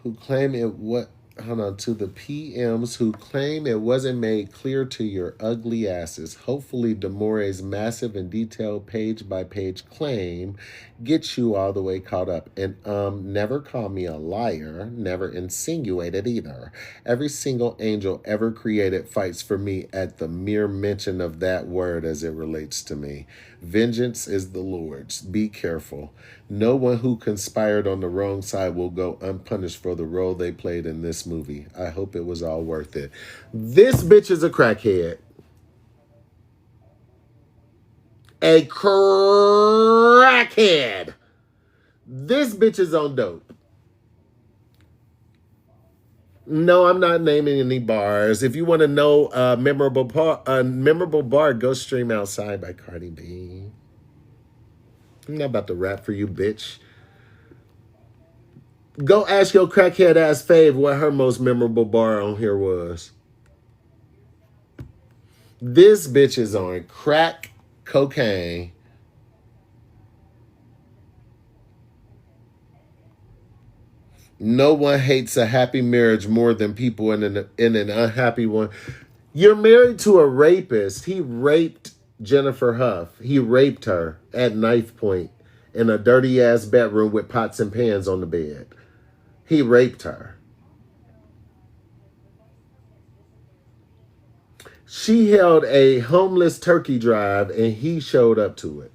Who claim it to the PMs who claim it wasn't made clear to your ugly asses. Hopefully Demore's massive and detailed page-by-page claim gets you all the way caught up. And never call me a liar, never insinuated either. Every single angel ever created fights for me at the mere mention of that word as it relates to me. Vengeance is the Lord's. Be careful. No one who conspired on the wrong side will go unpunished for the role they played in this movie. I hope it was all worth it. This bitch is a crackhead. A crackhead. This bitch is on dope. No, I'm not naming any bars. If you want to know a memorable bar, go stream Outside by Cardi B. I'm not about to rap for you, bitch. Go ask your crackhead ass fave what her most memorable bar on here was. This bitch is on crack cocaine. No one hates a happy marriage more than people in an unhappy one. You're married to a rapist. He raped Jennifer Huff. He raped her at knife point in a dirty ass bedroom with pots and pans on the bed. He raped her. She held a homeless turkey drive and he showed up to it.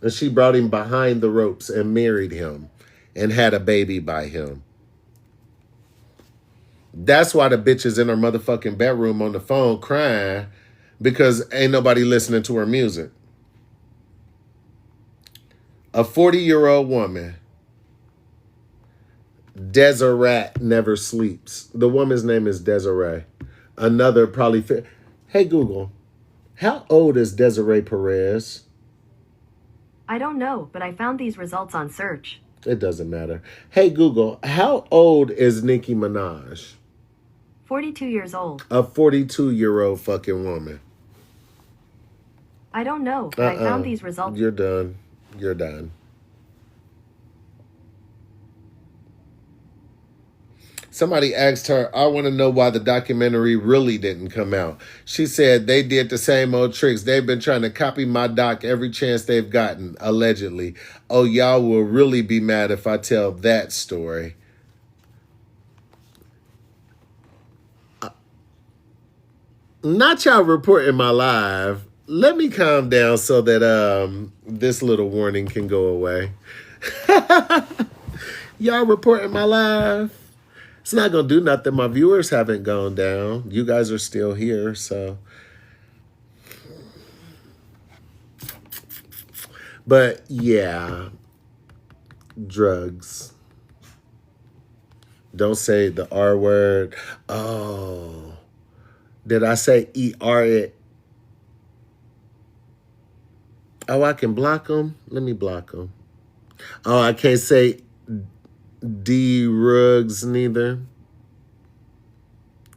And she brought him behind the ropes and married him and had a baby by him. That's why the bitch is in her motherfucking bedroom on the phone crying because ain't nobody listening to her music. A 40-year-old woman, Desiree never sleeps. The woman's name is Desiree. Another probably... Hey, Google, how old is Desiree Perez? I don't know, but I found these results on search. It doesn't matter. Hey, Google, how old is Nicki Minaj? 42 years old. A 42-year-old fucking woman. I don't know, but I found these results. You're done. You're done. Somebody asked her, I want to know why the documentary really didn't come out. She said they did the same old tricks. They've been trying to copy my doc every chance they've gotten, allegedly. Oh, y'all will really be mad if I tell that story. Not y'all reporting my live. Let me calm down so that this little warning can go away. Y'all reporting my live. It's not going to do nothing. My viewers haven't gone down. You guys are still here, so. But, yeah. Drugs. Don't say the R word. Oh. Did I say ER it? Oh, I can block them? Let me block them. Oh, I can't say D-rugs neither.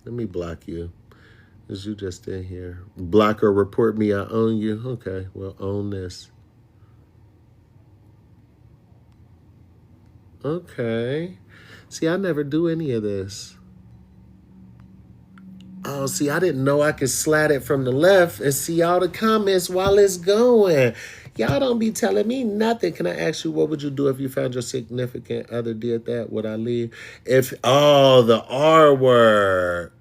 Let me block you. Because you just in here. Block or report me, I own you. Okay, well, own this. Okay. See, I never do any of this. Oh, see, I didn't know I could slide it from the left and see all the comments while it's going. Y'all don't be telling me nothing. Can I ask you, what would you do if you found your significant other did that? Would I leave? The R word.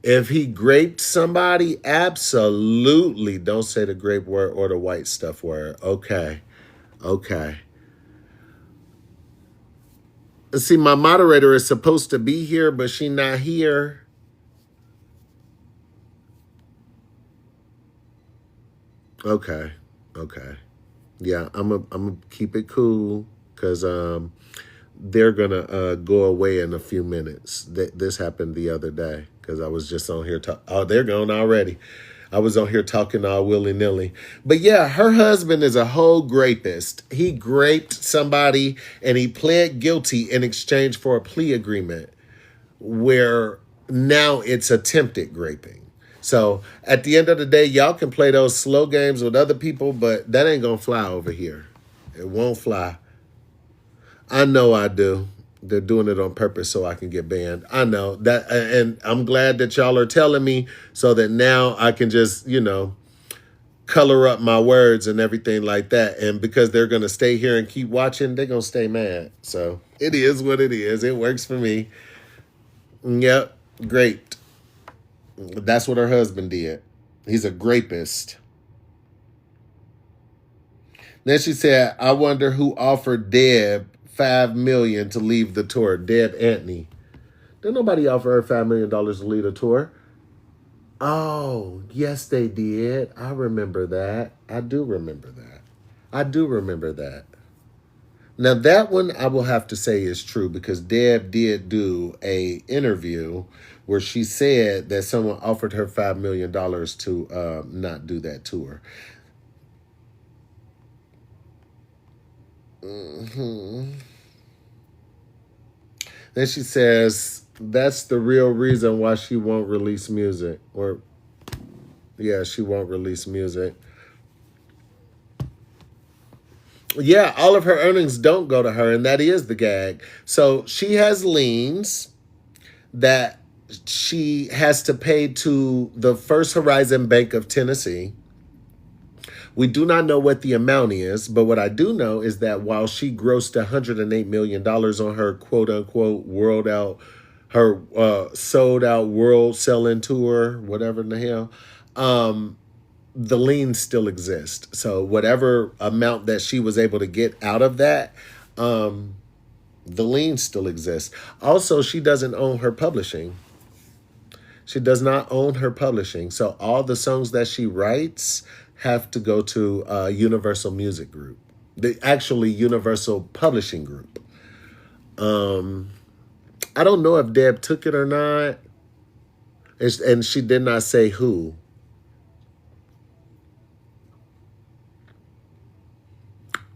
If he graped somebody, absolutely don't say the grape word or the white stuff word. Okay. See, my moderator is supposed to be here, but she not here. Okay. Yeah, I'm gonna keep it cool because they're gonna go away in a few minutes. This happened the other day because I was just on here oh, they're gone already. I was on here talking all willy-nilly. But yeah, her husband is a whole grapist. He graped somebody and he pled guilty in exchange for a plea agreement where now it's attempted graping. So at the end of the day, y'all can play those slow games with other people, but that ain't going to fly over here. It won't fly. I know I do. They're doing it on purpose so I can get banned. I know that. And I'm glad that y'all are telling me so that now I can just, color up my words and everything like that. And because they're going to stay here and keep watching, they're going to stay mad. So it is what it is. It works for me. Yep. Great. That's what her husband did. He's a grapist. Then she said, I wonder who offered Deb $5 million to leave the tour. Deb Antony. Did nobody offer her $5 million to leave the tour? Oh, yes, they did. I remember that. I do remember that. Now, that one I will have to say is true because Deb did do a interview where she said that someone offered her $5 million to not do that tour. Mm-hmm. Then she says that's the real reason why she won't release music. She won't release music. Yeah, all of her earnings don't go to her, and that is the gag. So she has liens that she has to pay to the First Horizon Bank of Tennessee. We do not know what the amount is, but what I do know is that while she grossed $108 million on her quote-unquote sold out world selling tour, whatever in the hell, the liens still exist. So whatever amount that she was able to get out of that, the liens still exist. Also, she doesn't own her publishing. She does not own her publishing. So all the songs that she writes have to go to Universal Music Group, actually Universal Publishing Group. I don't know if Deb took it or not. And she did not say who.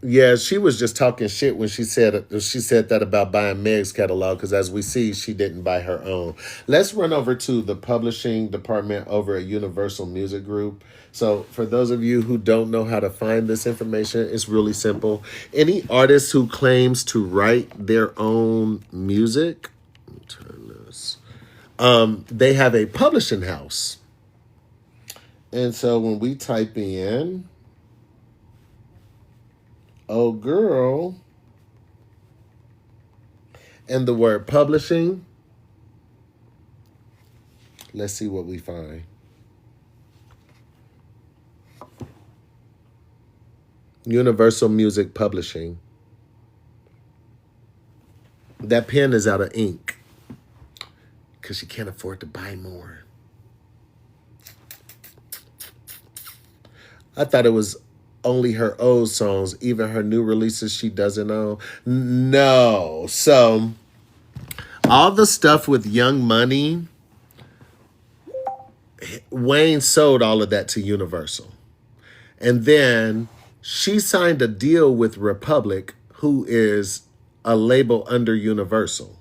Yeah, she was just talking shit when she said that about buying Meg's catalog because as we see, she didn't buy her own. Let's run over to the publishing department over at Universal Music Group. So, for those of you who don't know how to find this information, it's really simple. Any artist who claims to write their own music, let me turn this. They have a publishing house, and so when we type in "oh girl" and the word publishing, let's see what we find. Universal Music Publishing. That pen is out of ink because she can't afford to buy more. I thought it was only her old songs, even her new releases she doesn't own. No. So, all the stuff with Young Money, Wayne sold all of that to Universal. And then she signed a deal with Republic, who is a label under Universal.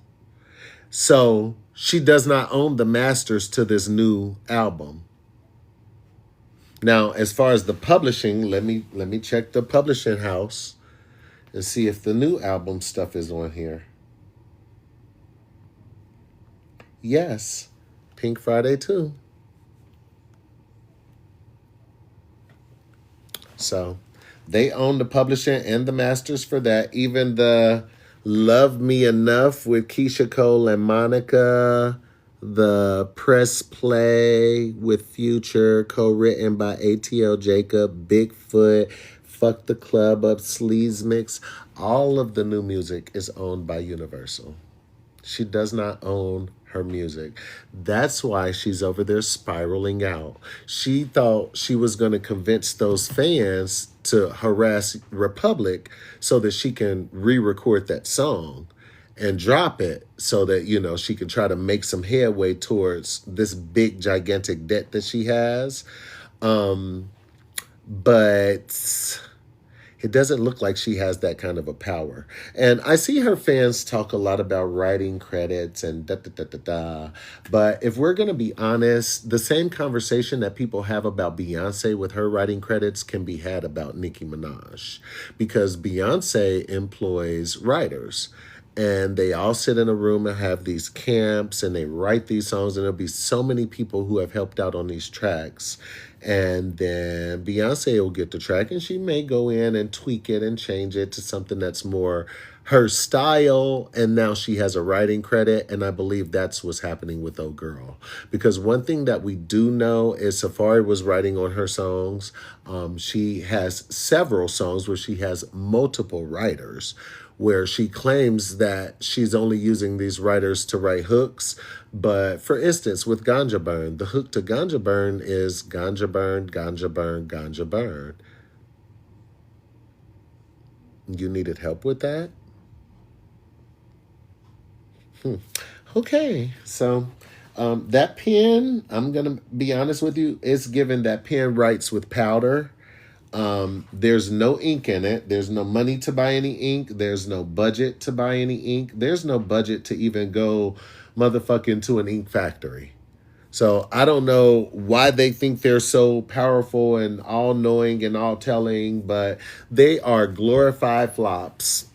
So she does not own the masters to this new album. Now, as far as the publishing, let me check the publishing house and see if the new album stuff is on here. Yes, Pink Friday 2. So they own the publishing and the masters for that. Even the Love Me Enough with Keisha Cole and Monica, the Press Play with Future, co-written by ATL Jacob, Bigfoot, Fuck the Club Up, Sleaze Mix. All of the new music is owned by Universal. She does not own her music. That's why she's over there spiraling out. She thought she was going to convince those fans to harass Republic so that she can re-record that song and drop it so that, you know, she can try to make some headway towards this big, gigantic debt that she has. But it doesn't look like she has that kind of a power. And I see her fans talk a lot about writing credits and da-da-da-da-da. But if we're going to be honest, the same conversation that people have about Beyonce with her writing credits can be had about Nicki Minaj. Because Beyonce employs writers. And they all sit in a room and have these camps and they write these songs. And there'll be so many people who have helped out on these tracks. And then Beyonce will get the track and she may go in and tweak it and change it to something that's more her style. And now she has a writing credit. And I believe that's what's happening with Oh Girl. Because one thing that we do know is Safari was writing on her songs. She has several songs where she has multiple writers, where she claims that she's only using these writers to write hooks. But for instance, with Ganja Burn, the hook to Ganja Burn is Ganja Burn, Ganja Burn, Ganja Burn. You needed help with that? Okay, so that pen, I'm going to be honest with you, it's given that pen writes with powder. There's no ink in it. There's no money to buy any ink. There's no budget to buy any ink. There's no budget to even go motherfucking to an ink factory. So I don't know why they think they're so powerful and all-knowing and all-telling, but they are glorified flops.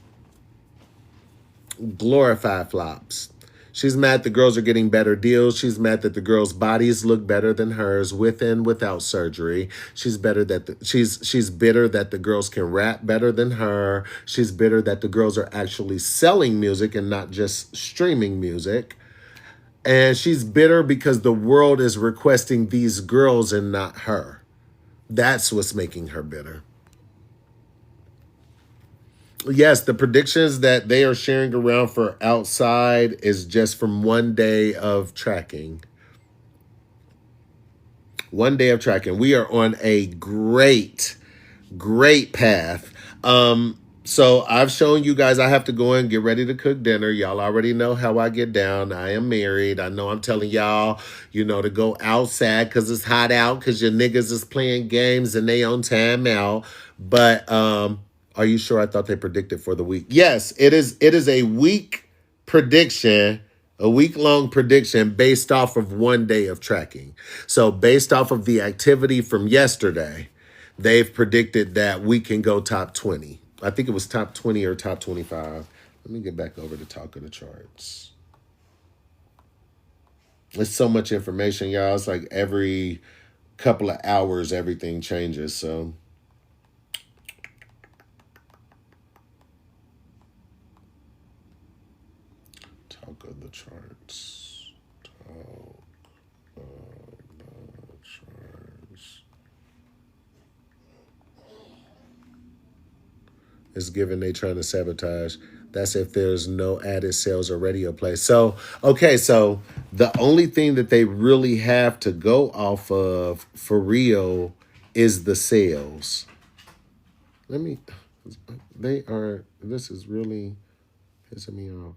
Glorified flops. She's mad the girls are getting better deals. She's mad that the girls' bodies look better than hers with and without surgery. She's bitter that the girls can rap better than her. She's bitter that the girls are actually selling music and not just streaming music. And she's bitter because the world is requesting these girls and not her. That's what's making her bitter. Yes, the predictions that they are sharing around for Outside is just from one day of tracking. One day of tracking. We are on a great path. So I've shown you guys I have to go and get ready to cook dinner. Y'all already know how I get down. I am married. I know I'm telling y'all, to go outside because it's hot out because your niggas is playing games and they on time out. But Are you sure? I thought they predicted for the week. Yes, it is. It is a week prediction, a week-long prediction based off of 1 day of tracking. So based off of the activity from yesterday, they've predicted that we can go top 20. I think it was top 20 or top 25. Let me get back over to Talk of the Charts. It's so much information, y'all. It's like every couple of hours, everything changes. So Talk of the Charts. Talk of the Charts. It's given they trying to sabotage. That's if there's no added sales or radio play. So, okay, so the only thing that they really have to go off of for real is the sales. This is really pissing me off.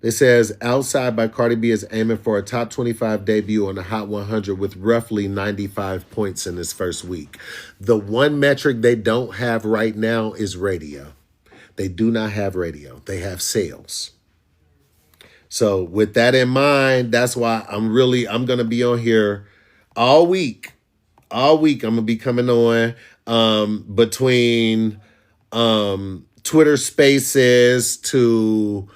It says Outside by Cardi B is aiming for a top 25 debut on the Hot 100 with roughly 95 points in its first week. The one metric they don't have right now is radio. They do not have radio. They have sales. So with that in mind, that's why I'm going to be on here all week. All week I'm going to be coming on between Twitter Spaces to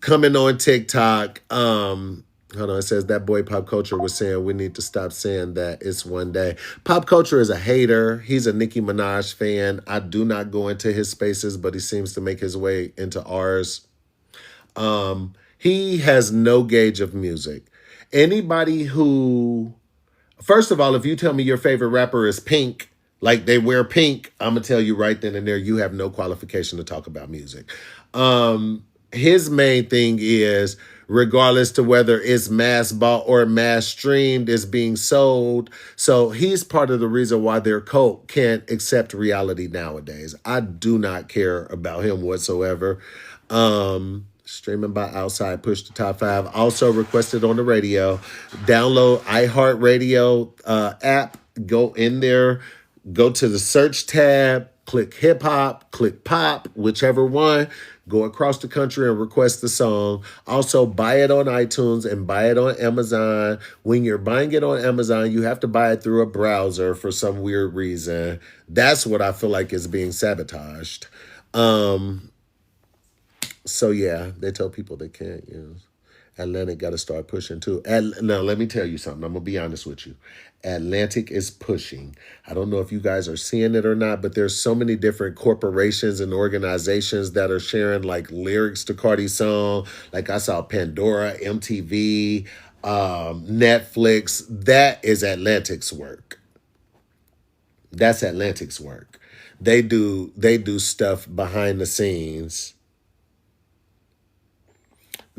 coming on TikTok. Hold on, it says that boy Pop Culture was saying we need to stop saying that it's 1 day. Pop Culture is a hater. He's a Nicki Minaj fan. I do not go into his spaces, but he seems to make his way into ours. He has no gauge of music. Anybody who, first of all, if you tell me your favorite rapper is Pink, like they wear pink, I'm going to tell you right then and there, you have no qualification to talk about music. His main thing is, regardless to whether it's mass bought or mass streamed, is being sold. So he's part of the reason why their cult can't accept reality nowadays. I do not care about him whatsoever. Streaming by Outside pushed to top 5. Also requested on the radio. Download iHeartRadio app. Go in there. Go to the search tab. Click hip hop. Click pop. Whichever one. Go across the country and request the song. Also, buy it on iTunes and buy it on Amazon. When you're buying it on Amazon, you have to buy it through a browser for some weird reason. That's what I feel like is being sabotaged. So, yeah, they tell people they can't use. Atlantic got to start pushing, too. Now, let me tell you something. I'm going to be honest with you. Atlantic is pushing. I don't know if you guys are seeing it or not, but there's so many different corporations and organizations that are sharing, like, lyrics to Cardi's song. Like, I saw Pandora, MTV, Netflix. That is Atlantic's work. That's Atlantic's work. They do stuff behind the scenes.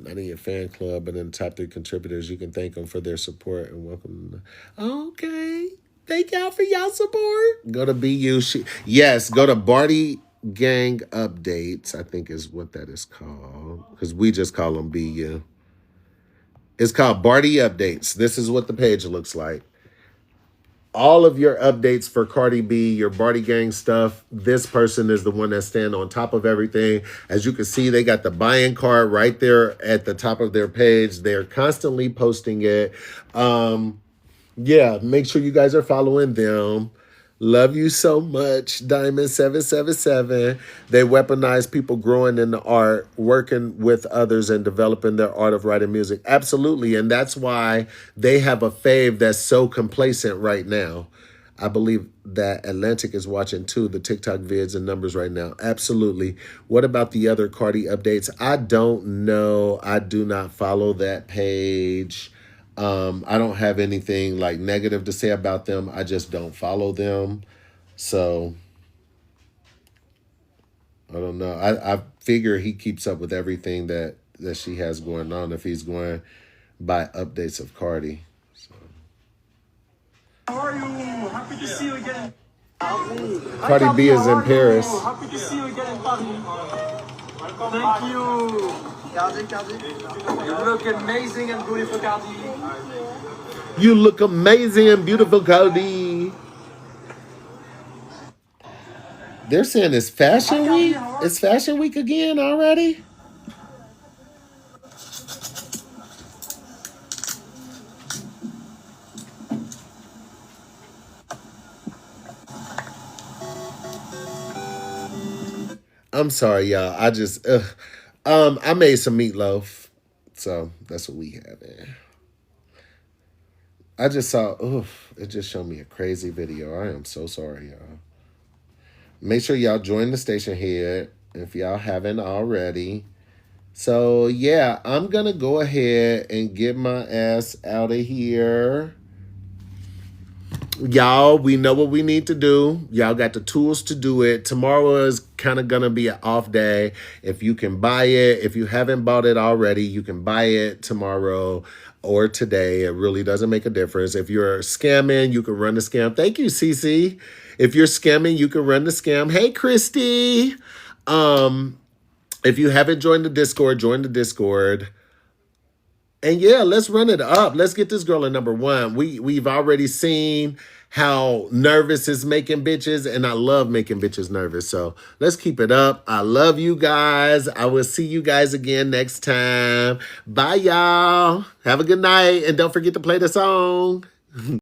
Not in your fan club, and then the top 3 contributors, you can thank them for their support and welcome them. Okay. Thank y'all for y'all support. Go to BU. Yes, go to Barty Gang Updates, I think is what that is called, because we just call them BU. It's called Barty Updates. This is what the page looks like. All of your updates for Cardi B, your Barty Gang stuff, this person is the one that's standing on top of everything. As you can see, they got the buy-in card right there at the top of their page. They're constantly posting it. Yeah, make sure you guys are following them. Love you so much, Diamond777. They weaponize people growing in the art, working with others and developing their art of writing music. Absolutely. And that's why they have a fave that's so complacent right now. I believe that Atlantic is watching too, the TikTok vids and numbers right now. Absolutely. What about the other Cardi updates? I don't know. I do not follow that page. I don't have anything like negative to say about them. I just don't follow them. So I don't know. I figure he keeps up with everything that she has going on if he's going by updates of Cardi. So. How are you? Happy to see you again. Cardi B is in Paris. Happy to see you again in Paris. Thank you. You look amazing and beautiful, Cardi. You look amazing and beautiful, Cardi. They're saying it's Fashion Week. It's Fashion Week again already. I'm sorry, y'all. I made some meatloaf, so that's what we have there. I just saw. It just showed me a crazy video. I am so sorry, y'all. Make sure y'all join the station here if y'all haven't already. So yeah, I'm gonna go ahead and get my ass out of here. Y'all, we know what we need to do. Y'all got the tools to do it. Tomorrow is kind of going to be an off day. If you can buy it, if you haven't bought it already, you can buy it tomorrow or today. It really doesn't make a difference. If you're scamming, you can run the scam. Thank you, Cece. If you're scamming, you can run the scam. Hey, Christy. If you haven't joined the Discord, join the Discord. And yeah, let's run it up. Let's get this girl at number one. We've already seen how nervous is making bitches, and I love making bitches nervous. So let's keep it up. I love you guys. I will see you guys again next time. Bye, y'all. Have a good night, and don't forget to play the song.